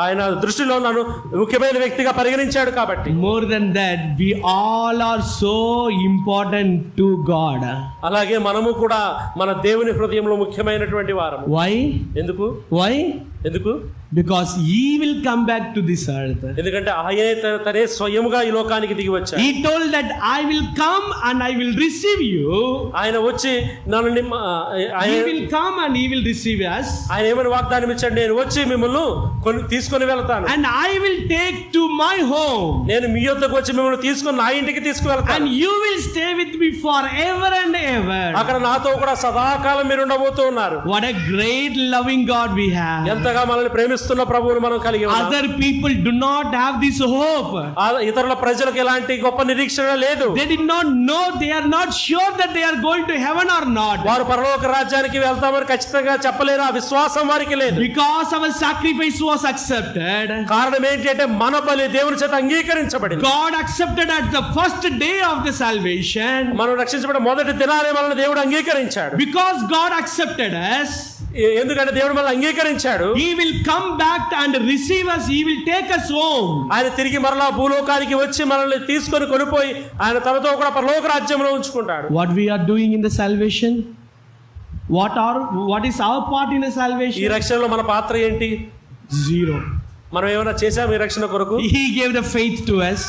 S2: ఆయన దృష్టిలో నన్ను ముఖ్యమైన వ్యక్తిగా పరిగణించాడు కాబట్టి.
S1: More than that, we all are so important to God.
S2: అలాగే మనము కూడా మన దేవుని హృదయంలో ముఖ్యమైనటువంటి వారము.
S1: Why?
S2: ఎందుకు?
S1: Why?
S2: ఎందుకు?
S1: Because he will come back to this earth.
S2: ఎందుకంటే ఆయనే తనే స్వయముగా ఈ లోకానికి దిగి వచ్చాడు.
S1: He told that I will come and I will receive you.
S2: ఆయన వచ్చి నన్ను
S1: He will come and he will receive us.
S2: ఆయన ఏమని వాగ్దానం ఇచ్చాడు, నేను వచ్చి మిమ్మల్ని తీసుకొని వెళ్తాను.
S1: And I will take to my home.
S2: నేను మీ యొద్దకు వచ్చి మిమ్మల్ని తీసుకొని నా ఇంటికి తీసుకువెళ్తాను.
S1: And you will stay with me forever and ever.
S2: అక్కడ నాతో కూడా సదాకాలం మీరు ఉండబోతూ ఉన్నారు.
S1: What a great loving God we have.
S2: ఎంతగా మనల్ని ప్రేమిస్తున్న ప్రభువును మనం కలిగి ఉన్నాం.
S1: Other people do not have this hope.
S2: ఇతరుల ప్రజలకు ఎలాంటి గొప్ప నిరీక్షణ లేదు.
S1: They did not know, they are not sure that they are going to heaven or not.
S2: వారు పరలోక రాజ్యానికి వెళ్తామని ఖచ్చితంగా చెప్పలేరు. ఆ విశ్వాసం వారికి లేదు.
S1: Because our sacrifice was accepted.
S2: కారణం ఏంటంటే మన బలి దేవుని చేత అంగీకరించబడింది.
S1: God accepted at the first day of the salvation.
S2: మనం రక్షించబడిన మొదటి దినానే మనల్ని దేవుడు అంగీకరించాడు.
S1: Because God accepted us.
S2: ఎందుకంటే దేవుడు మనల్ని అంగీకరించాడు.
S1: He will come back and receive us. He will take us home.
S2: ఆయన తిరిగి మరలా భూలోకానికి వచ్చి మనల్ని తీసుకొని కొనిపోయి ఆయన తనతో కూడా పరలోక రాజ్యంలో ఉంచుకుంటాడు.
S1: What we are doing in the salvation? What is our part in the salvation?
S2: ఈ రక్షణలో మన పాత్ర ఏంటి?
S1: Zero.
S2: మనం ఏమైనా చేసాము ఈ రక్షణ కొరకు?
S1: He gave the faith to us.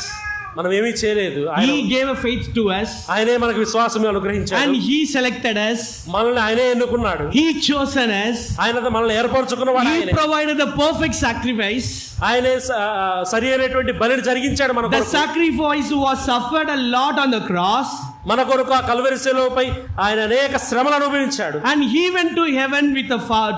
S2: మనం ఏమీ చేయలేదు.
S1: He gave a faith to us.
S2: ఆయనే మనకు విశ్వాసం అనుగ్రహించాడు.
S1: And he selected us.
S2: మనల్ని ఆయనే ఎన్నుకున్నాడు.
S1: He chosen us.
S2: ఆయన మనల్ని ఏర్పరచుకున్నవాడు
S1: He
S2: ఆయనే.
S1: provided the perfect sacrifice.
S2: ఆయనే సరి అయినటువంటి బలిని జరిగించాడు మన
S1: The
S2: కొరకు.
S1: sacrifice was suffered a lot on the cross.
S2: మన కొరకు ఆ కల్వరి శిలువపై ఆయన అనేక శ్రమలు అనుభవించాడు.
S1: And he went to heaven with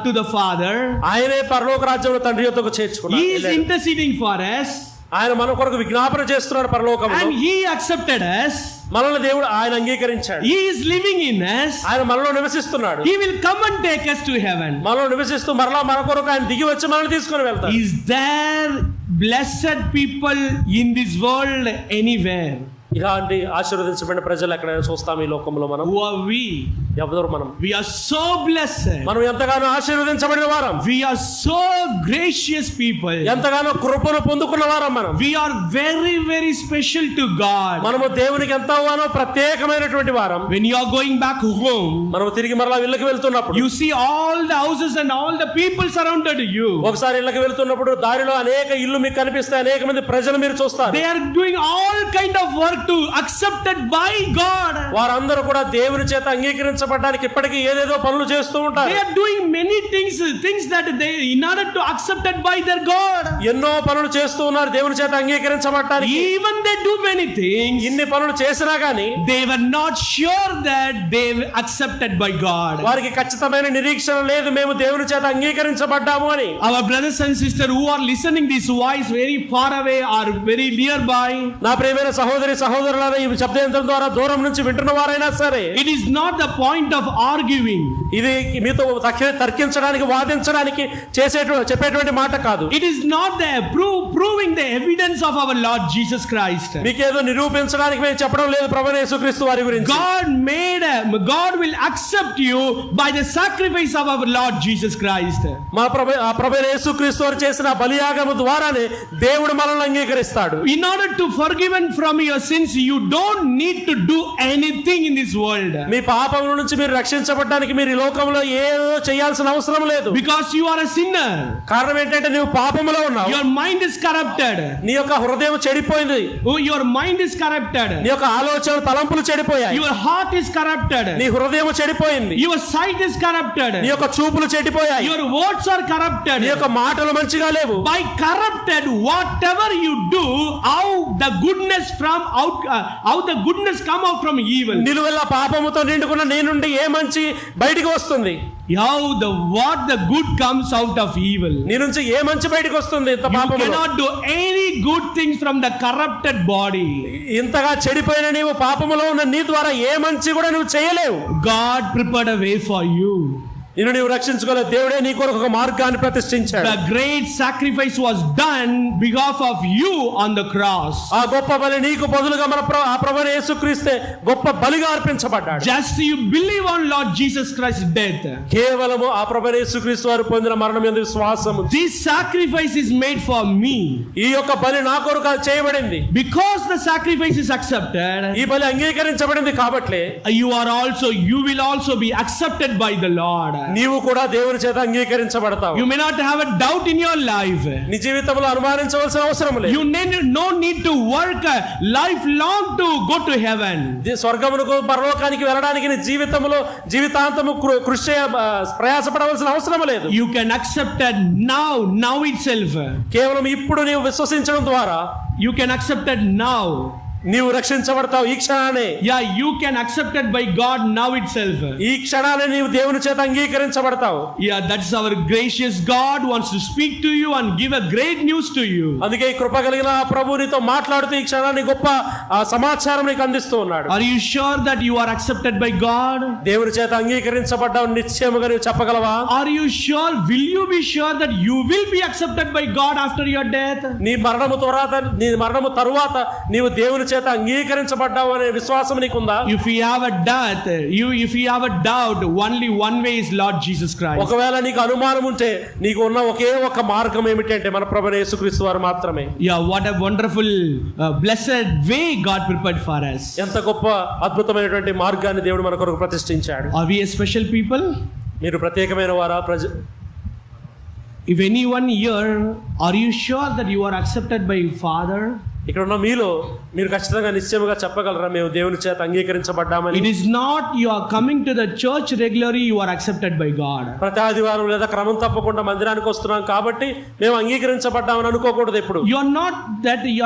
S1: to the Father.
S2: ఆయనే పరలోక రాజ్యంలో తండ్రి యొద్దకు చేర్చుకున్నాడు.
S1: He is interceding for us.
S2: ఆయన మన కొరకు విజ్ఞాపన చేస్తున్నాడు పరలోకంలో.
S1: And he accepted us.
S2: మనల్ని దేవుడు ఆయన అంగీకరించాడు.
S1: He is living in us.
S2: ఆయన మనలో నివసిస్తున్నాడు.
S1: He will come and take us to heaven.
S2: మనలో నివసిస్తూ మరలా మన కొరకు ఆయన దిగి వచ్చి మనల్ని తీసుకొని వెళ్తాడు.
S1: Is there blessed people in this world anywhere?
S2: ఇలాంటి ఆశీర్వదించబడిన ప్రజలు ఎక్కడైనా చూస్తాం ఈ లోకంలో మనం?
S1: Who are we?
S2: ఎవరు మనం?
S1: We are so blessed.
S2: మనం ఎంతగానో ఆశీర్వదించబడిన వారం.
S1: We are so gracious people.
S2: ఎంతగానో కృపను పొందుకున్న వారం మనం.
S1: We are very, very special to God.
S2: మనము దేవునికి ఎంతగానో ప్రత్యేకమైనటువంటి వారం.
S1: When you are going back home,
S2: మనం తిరిగి మరలా ఇళ్ళకి వెళ్తున్నప్పుడు
S1: you see all the houses and all the people surrounded you.
S2: ఒకసారి ఇళ్ళకి వెళ్తున్నప్పుడు దారిలో అనేక ఇల్లు మీకు కనిపిస్తాయి, అనేక మంది ప్రజలు మీరు చూస్తారు.
S1: They are doing all kind of work to accepted by God.
S2: వారందరూ కూడా దేవుని చేత అంగీకరించబడడానికి ఇప్పటికీ ఏదేదో పనులు చేస్తూ ఉంటారు.
S1: They are doing many things that they in order to accepted by their God.
S2: ఎన్నో పనులు చేస్తూ ఉన్నారు దేవుని చేత అంగీకరించబడడానికి.
S1: Even they do many things.
S2: ఇన్ని పనులు చేసినా గానీ
S1: They were not sure that they were accepted by God.
S2: వారికి ఖచ్చితమైన నిరీక్షణ లేదు మేము దేవుని చేత అంగీకరించబడ్డాము అని.
S1: Our brothers and sisters who are listening this voice very far away or very nearby,
S2: నా ప్రియమైన సహోదరులారా, ఈ శబ్దయంత్రం ద్వారా దూరం నుంచి వింటున్న వారైనా సరే,
S1: it is not the point of arguing.
S2: ఇది మీతో తర్కించడానికి వాదించడానికి చెప్పేటువంటి మాట కాదు.
S1: It is not the proving the evidence of our Lord Jesus Christ.
S2: మీకేదో నిరూపించడానికి మేము చెప్పడం లేదు ప్రభువైన యేసుక్రీస్తు వారి గురించి.
S1: God will accept you by the sacrifice of our Lord Jesus Christ.
S2: మా ప్రభువైన యేసుక్రీస్తు వారు చేసిన బలియాగము ద్వారానే దేవుడు మనల్ని అంగీకరిస్తాడు.
S1: In order to forgiven from your sins, you don't need to do anything in this world.
S2: మీ పాపముల నుంచి మీరు రక్షించబడడానికి మీరు ఈ లోకంలో ఏదో చేయాల్సిన అవసరం లేదు.
S1: Because you are a sinner.
S2: కారణం ఏంటంటే నువ్వు పాపములో ఉన్నావు.
S1: Your mind is corrupted.
S2: నీ యొక్క హృదయం చెడిపోయింది.
S1: Your mind is corrupted.
S2: నీ యొక్క ఆలోచన తలంపులు చెడిపోయాయి.
S1: Your heart is corrupted.
S2: నీ హృదయం చెడిపోయింది.
S1: Your sight is corrupted.
S2: నీ యొక్క చూపులు చెడిపోయాయి.
S1: Your words are corrupted.
S2: నీ యొక్క మాటలు మంచిగా లేవు.
S1: By corrupted, whatever you do, how the goodness come out from evil.
S2: నిలువెల్ల పాపముతో నిండుకున్న నీ నుండి ఏ మంచి బయటికి వస్తుంది?
S1: What the good comes out of evil.
S2: నీ నుంచి ఏ మంచి బయటికి వస్తుంది? ఇంత
S1: You
S2: పాపములో
S1: cannot do any good things from the corrupted body.
S2: ఇంతగా చెడిపోయిన నీవు పాపములో ఉన్న నీ ద్వారా ఏ మంచి కూడా నువ్వు చేయలేవు.
S1: God prepared a way for you.
S2: నిన్ను నీవు రక్షించుకోలేదు. దేవుడే నీ కొరకు ఒక మార్గాన్ని ప్రతిష్ఠించాడు.
S1: The great sacrifice was done behalf of you on the cross.
S2: ఆ గొప్ప బలి నీకు బదులుగా మన ప్రభువైన యేసుక్రీస్తే గొప్ప బలిగా అర్పించబడ్డాడు.
S1: Just you believe on Lord Jesus Christ's death.
S2: కేవలము ఆ ప్రభువైన యేసుక్రీస్తు వారు పొందిన మరణం యందు విశ్వాసము.
S1: This sacrifice is made for me.
S2: ఈ యొక్క బలి నా కొరకు చేయబడింది.
S1: Because the sacrifice is accepted,
S2: ఈ బలి అంగీకరించబడింది కాబట్టి
S1: you will also be accepted by the Lord.
S2: నీవు కూడా దేవుని చేత అంగీకరించబడతావు.
S1: You may not have a doubt in your life.
S2: నీ జీవితంలో అనుమానించవలసిన అవసరం లేదు.
S1: You no need to work lifelong to go to heaven.
S2: స్వర్గమునకు పరలోకానికి వెళ్ళడానికి నీ జీవితాంతము ప్రయాసపడవలసిన అవసరం లేదు.
S1: You can accept it now itself.
S2: కేవలం ఇప్పుడు నీవు విశ్వసించడం ద్వారా
S1: you can accept it now.
S2: నీవు రక్షించబడతావు ఈ క్షణానే.
S1: You can accept it by God now itself.
S2: ఈ క్షణానే నీవు దేవుని చేత అంగీకరించబడతావు.
S1: That's our gracious God wants to speak to you and give a great news to you.
S2: అందుకే ఈ కృప కలిగిన ప్రభు నీతో మాట్లాడుతూ ఈ క్షణాన్ని గొప్ప సమాచారం నీకు అందిస్తూ ఉన్నాడు.
S1: Are you sure that you are accepted by God?
S2: దేవుని చేత అంగీకరించబడ్డావు నిశ్చయముగా నీవు చెప్పగలవా?
S1: Are you sure? Will you be sure that you will be accepted by God after your death?
S2: నీ మరణము తరువాత నీవు దేవుని చేత అంగీకరించబడ్డావు అనే విశ్వాసం నీకుందా?
S1: If you have a doubt, only one way is Lord Jesus Christ.
S2: ఒకవేళ నీకు అనుమానం ఉంటే నీకు ఉన్న ఒకే ఒక మార్గం ఏమిటంటే మన ప్రభువైన యేసుక్రీస్తు వారు మాత్రమే.
S1: What a wonderful blessed way God prepared for us.
S2: ఎంత గొప్ప అద్భుతమైనటువంటి మార్గాన్ని దేవుడు మన కొరకు ప్రతిష్ఠించాడు.
S1: Are we a special people?
S2: మీరు ప్రత్యేకమైన వారా?
S1: If anyone here, are you sure that you are accepted by Father?
S2: ఇక్కడ ఉన్న మీలో మీరు ఖచ్చితంగా నిశ్చయముగా చెప్పగలరా మేము దేవుని చేత అంగీకరించబడ్డామని?
S1: It is not you are coming to the church regularly, you are accepted by God.
S2: ప్రతి ఆదివారం లేదా క్రమం తప్పకుండా మందిరానికి వస్తున్నాం కాబట్టి మేము అంగీకరించబడ్డామని అనుకోకూడదు ఎప్పుడు.
S1: You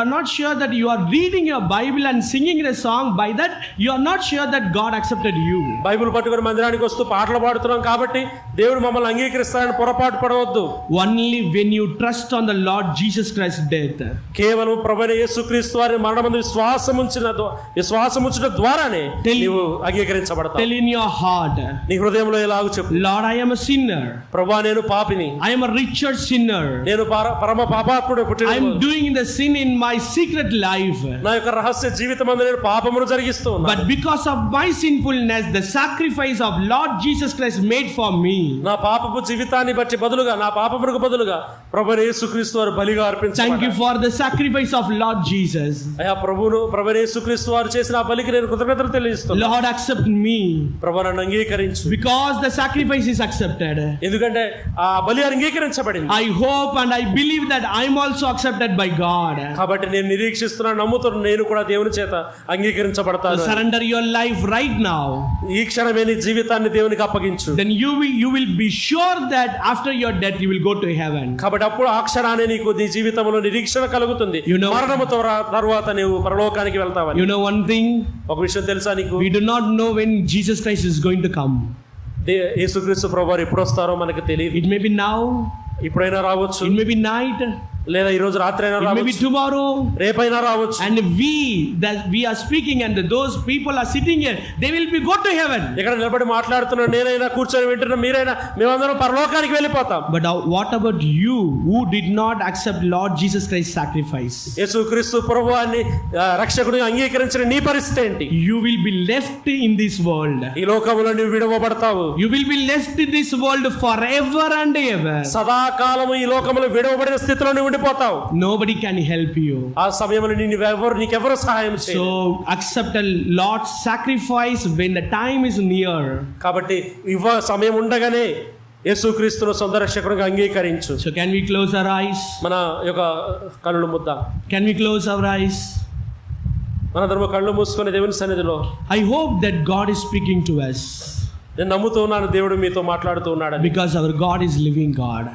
S1: are not sure that you are reading your Bible and singing a song, by that you are not sure that God accepted you.
S2: Bible పట్టుకొని మందిరానికి వస్తూ పాటలు పాడుతున్నాం కాబట్టి దేవుడు మమ్మల్ని అంగీకరిస్తాడని పొరపాటు పడవద్దు.
S1: Only when you trust on the Lord Jesus Christ's death.
S2: కేవలం ప్రభువైన యేసుక్రీస్తు వారి మరణమందు విశ్వాసం ఉంచడం ద్వారానే నీవు అంగీకరించబడతావు.
S1: Tell in your heart,
S2: నీ హృదయంలో ఎలాగూ చెప్పు,
S1: Lord, I am a sinner.
S2: ప్రభువా నేను పాపిని,
S1: I am a Richard sinner.
S2: నేను పరమ పాపాత్ముడు పుట్టిన,
S1: I am doing the sin in my secret life.
S2: నా యొక్క రహస్య జీవితమందు నేను పాపమును జరిగిస్తూ ఉన్నాను.
S1: But because of my sinfulness, the sacrifice of Lord Jesus Christ made for me.
S2: నా పాపపు జీవితాన్ని బట్టి బదులుగా, నా పాపమునకు బదులుగా ప్రభువైన యేసుక్రీస్తు వారు బలిగా అర్పించారు.
S1: Thank you for the sacrifice of Lord Jesus.
S2: అయ్యా ప్రభువైన యేసుక్రీస్తు వారు చేసిన ఆ బలికి నేను కృతజ్ఞతలు తెలియజేస్తున్నాను.
S1: Lord, accept me.
S2: ప్రభువా నన్ను అంగీకరించు.
S1: Because the sacrifice is accepted.
S2: ఎందుకంటే ఆ బలి అంగీకరించబడింది.
S1: I hope and I believe that I am also accepted by God.
S2: కాబట్టి నేను నిరీక్షిస్తున్నాను, నమ్ముతున్నాను, నేను కూడా దేవుని చేత అంగీకరించబడతాను.
S1: Surrender your life right now.
S2: ఈ క్షణమే నీ జీవితాన్ని దేవునికి అప్పగించు.
S1: Then you will be sure that after your death you will go to heaven.
S2: కాబట్టి అప్పుడు ఆ క్షణాన్ని నీకు నీ జీవితంలో నిరీక్షణ కలుగుతుంది. మరణము తరువాత నీవు పరలోకానికి వెళ్తావని.
S1: You know one thing?
S2: ఒక విషయం తెలుసా నీకు?
S1: We do not know when Jesus Christ is going to come.
S2: యేసుక్రీస్తు ప్రభువారు ఎప్పుడు వస్తారో మనకు తెలియదు.
S1: It may be now,
S2: ఇప్పుడైనా రావచ్చు,
S1: it may be night,
S2: లేదా ఈ రోజు రాత్రి అయినా రావచ్చు,
S1: maybe tomorrow,
S2: రేపైనా రావచ్చు.
S1: and we are speaking and those people are sitting here, they will be go to heaven.
S2: ఇక్కడ నిలబడి మాట్లాడుతున్నా, నేనైనా కూర్చొని వింటున్నా, మీరైనా, మేమందరం పరలోకానికి వెళ్ళిపోతాం.
S1: But what about you who did not accept Lord Jesus Christ's sacrifice?
S2: యేసుక్రీస్తు ప్రభువాన్ని రక్షకుడిగా అంగీకరించిన నీ పరిస్థితి ఏంటి?
S1: You will be left in this world.
S2: ఈ లోకములో నీవు విడవబడతావు.
S1: You will be left in this world forever and ever.
S2: సదాకాలము ఈ లోకములో విడవబడిన స్థితిలో నువ్వు ఉండిపోతావు.
S1: Nobody can help you.
S2: ఆ సమయంలో నీకెవరు సహాయం చేయరు.
S1: So accept a Lord's sacrifice when the time is near.
S2: కాబట్టి సమయం ఉండగానే యేసుక్రీస్తును సొంత రక్షకుడిగా అంగీకరించు.
S1: So can we close our eyes?
S2: మన యొక్క కళ్ళు ముద్దాం.
S1: Can we close our eyes?
S2: మనందరం కళ్ళు మూసుకొని దేవుని సన్నిధిలో,
S1: I hope that God is speaking to us.
S2: నేను నమ్ముతూ ఉన్నాను దేవుడు మీతో మాట్లాడుతూ ఉన్నాడు.
S1: Because our God is living God.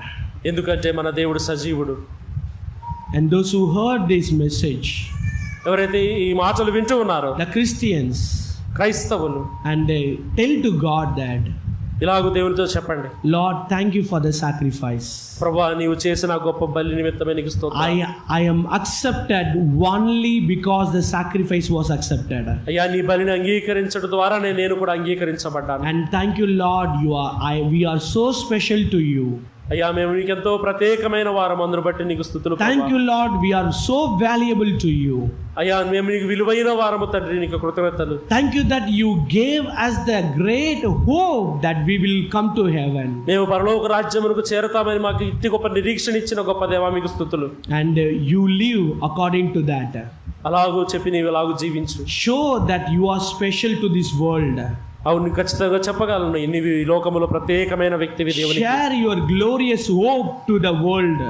S2: ఎందుకంటే మన దేవుడు సజీవుడు.
S1: And those who heard this message,
S2: ఎవరైతే ఈ మాటలు వింటూ ఉన్నారో,
S1: the Christians,
S2: క్రైస్తవులు,
S1: and they tell to God that,
S2: ఇలాగూ దేవునితో చెప్పండి,
S1: Lord, thank you for the sacrifice.
S2: ప్రభువా నీవు చేసిన గొప్ప బలి నిమిత్తమే నీకు స్తోత్రం.
S1: I am accepted only because the sacrifice was accepted.
S2: అయ్యా నీ బలిని అంగీకరించడం ద్వారా నేను కూడా అంగీకరించబడ్డాను.
S1: And thank you, Lord, we are so special to you.
S2: అయ్యా మేము నీకెంతో ప్రత్యేకమైన వారం, అందును బట్టి నీకు స్తుతులు.
S1: Thank you, Lord, we are so valuable to you.
S2: అయ్యా మేము నీకు విలువైన వారము తండ్రి, నీకు కృతజ్ఞతలు.
S1: Thank you that you gave us the great hope that we will come to heaven.
S2: మేము పరలోక రాజ్యమునకు చేరతామని మాకు ఇట్టి గొప్ప నిరీక్షణ ఇచ్చిన గొప్ప దేవా మీకు స్తుతులు.
S1: And you live according to that.
S2: అలాగూ చెప్పి నీవు అలాగూ జీవించు.
S1: Show that you are special to this world.
S2: అవును ఖచ్చితంగా చెప్పగలను, నీవు ఈ లోకములో ప్రత్యేకమైన వ్యక్తివి దేవునికి.
S1: Share your glorious hope to the world.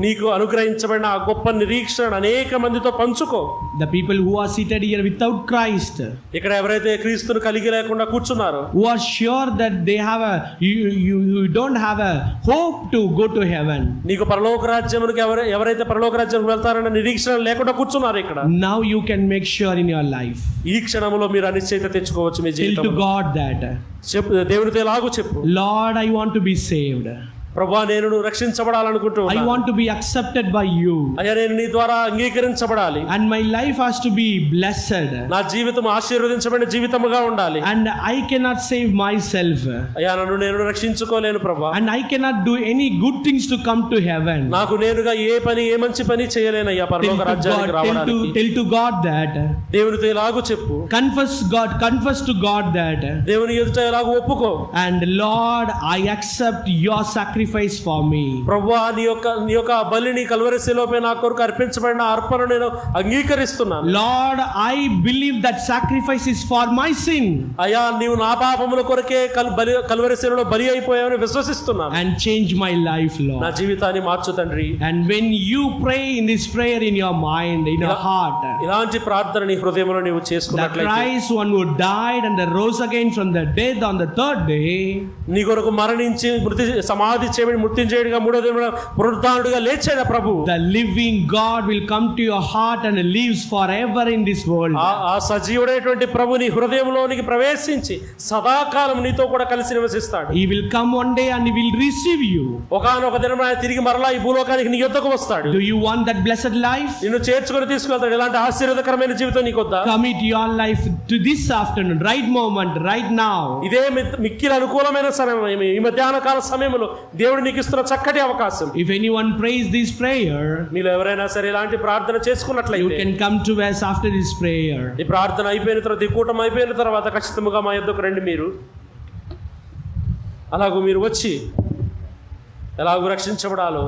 S2: నీకు అనుగ్రహించబడిన ఆ గొప్ప నిరీక్షణ అనేక మందితో పంచుకో.
S1: The people who are seated here without Christ,
S2: ఇక్కడ ఎవరైతే క్రీస్తును కలిగి లేకుండా కూర్చున్నారో,
S1: who are sure that they have you don't have a hope to go to heaven.
S2: నీకు పరలోక రాజ్యమునకు ఎవరైతే పరలోక రాజ్యానికి వెళ్తారన్న నిరీక్షణ లేకుండా కూర్చున్నారు ఇక్కడ.
S1: Now you can make sure in your life.
S2: ఈ క్షణంలో మీరు అనిశ్చయత తెచ్చుకోవచ్చు మీ జీవితంలో.
S1: God that
S2: చెప్పు, దేవునితో ఎలాగో చెప్పు,
S1: Lord, I want to be saved.
S2: ప్రభువా నేను రక్షించబడాలనుకుంటున్నాను.
S1: I want to be accepted by you.
S2: అయ్యా నేను నీ ద్వారా అంగీకరించబడాలి.
S1: And my life has to be blessed.
S2: నా జీవితం ఆశీర్వదించబడిన జీవితముగా ఉండాలి.
S1: And I cannot save myself.
S2: అయ్యా నేను రక్షించుకోలేను ప్రభువా.
S1: And I cannot do any good things to come to heaven.
S2: నాకు నేనుగా ఏ మంచి పని చేయలేనయ్యా పరలోక రాజ్యానికి రావడానికి.
S1: Tell to God that.
S2: దేవునితో ఎలాగో చెప్పు.
S1: Confess to God that.
S2: దేవుని ఎదుట ఎలాగో ఒప్పుకో.
S1: And Lord, I accept your sacrifice sacrifice for me.
S2: ప్రభువా నీ యొక్క బలిని కల్వరి శిలువపై నా కొరకు అర్పించబడిన అర్పణ నేను అంగీకరిస్తున్నాను.
S1: Lord, I believe that sacrifice is for my sin.
S2: అయ్యా నీవు నా పాపముల కొరకే కల్వరి శిలువలో బలి అయిపోయావని విశ్వసిస్తున్నాను.
S1: And change my life,
S2: నా
S1: Lord.
S2: జీవితాన్ని మార్చు తండ్రి.
S1: And when you pray in this prayer in your mind, in your heart,
S2: ఇలాంటి ప్రార్థన నీ హృదయంలో నీవు
S1: that
S2: చేసుకున్నట్లయితే
S1: Christ, one who died and rose again from the dead on the third day,
S2: నీ కొరకు మరణించి సమాధి చేయబడి మృత్యుంజయుడిగా మూడో దినమున పునరుద్ధానుడిగా లేచాడ ప్రభు.
S1: the living God will come to your heart and lives forever in this world.
S2: ఆ సజీవుడైనటువంటి ప్రభు నీ హృదయంలోనికి ప్రవేశించి సదాకాలం నీతో కూడా కలిసి నివసిస్తాడు.
S1: He will come one day and he will receive you.
S2: ఒకానొక దినం ఆయన తిరిగి మరలా ఈ భూలోకానికి నీ యొద్దకు వస్తాడు.
S1: Do you want that blessed life?
S2: నిన్ను చేర్చుకొని తీసుకెళ్తాడు. ఇలాంటి ఆశీర్వాదకరమైన జీవితం నీకొద్దా?
S1: Commit your life to this afternoon, right moment, right now.
S2: ఇదే మిక్కిలి అనుకూలమైన సమయం, ఈ మధ్యాహ్న కాల సమయంలో దేవుడు నీకు ఇస్తున్న చక్కటి అవకాశం.
S1: If anyone prays this prayer,
S2: మీలో ఎవరైనా సరే ఇలాంటి ప్రార్థన
S1: you
S2: చేసుకున్నట్లయితే
S1: can come to us after this prayer.
S2: ఈ ప్రార్థన అయిపోయిన తర్వాత, ఈ కూటం అయిపోయిన తర్వాత ఖచ్చితంగా మా యొద్దకు రండి. మీరు ఎలాగూ మీరు వచ్చి ఎలాగూ రక్షించబడాలో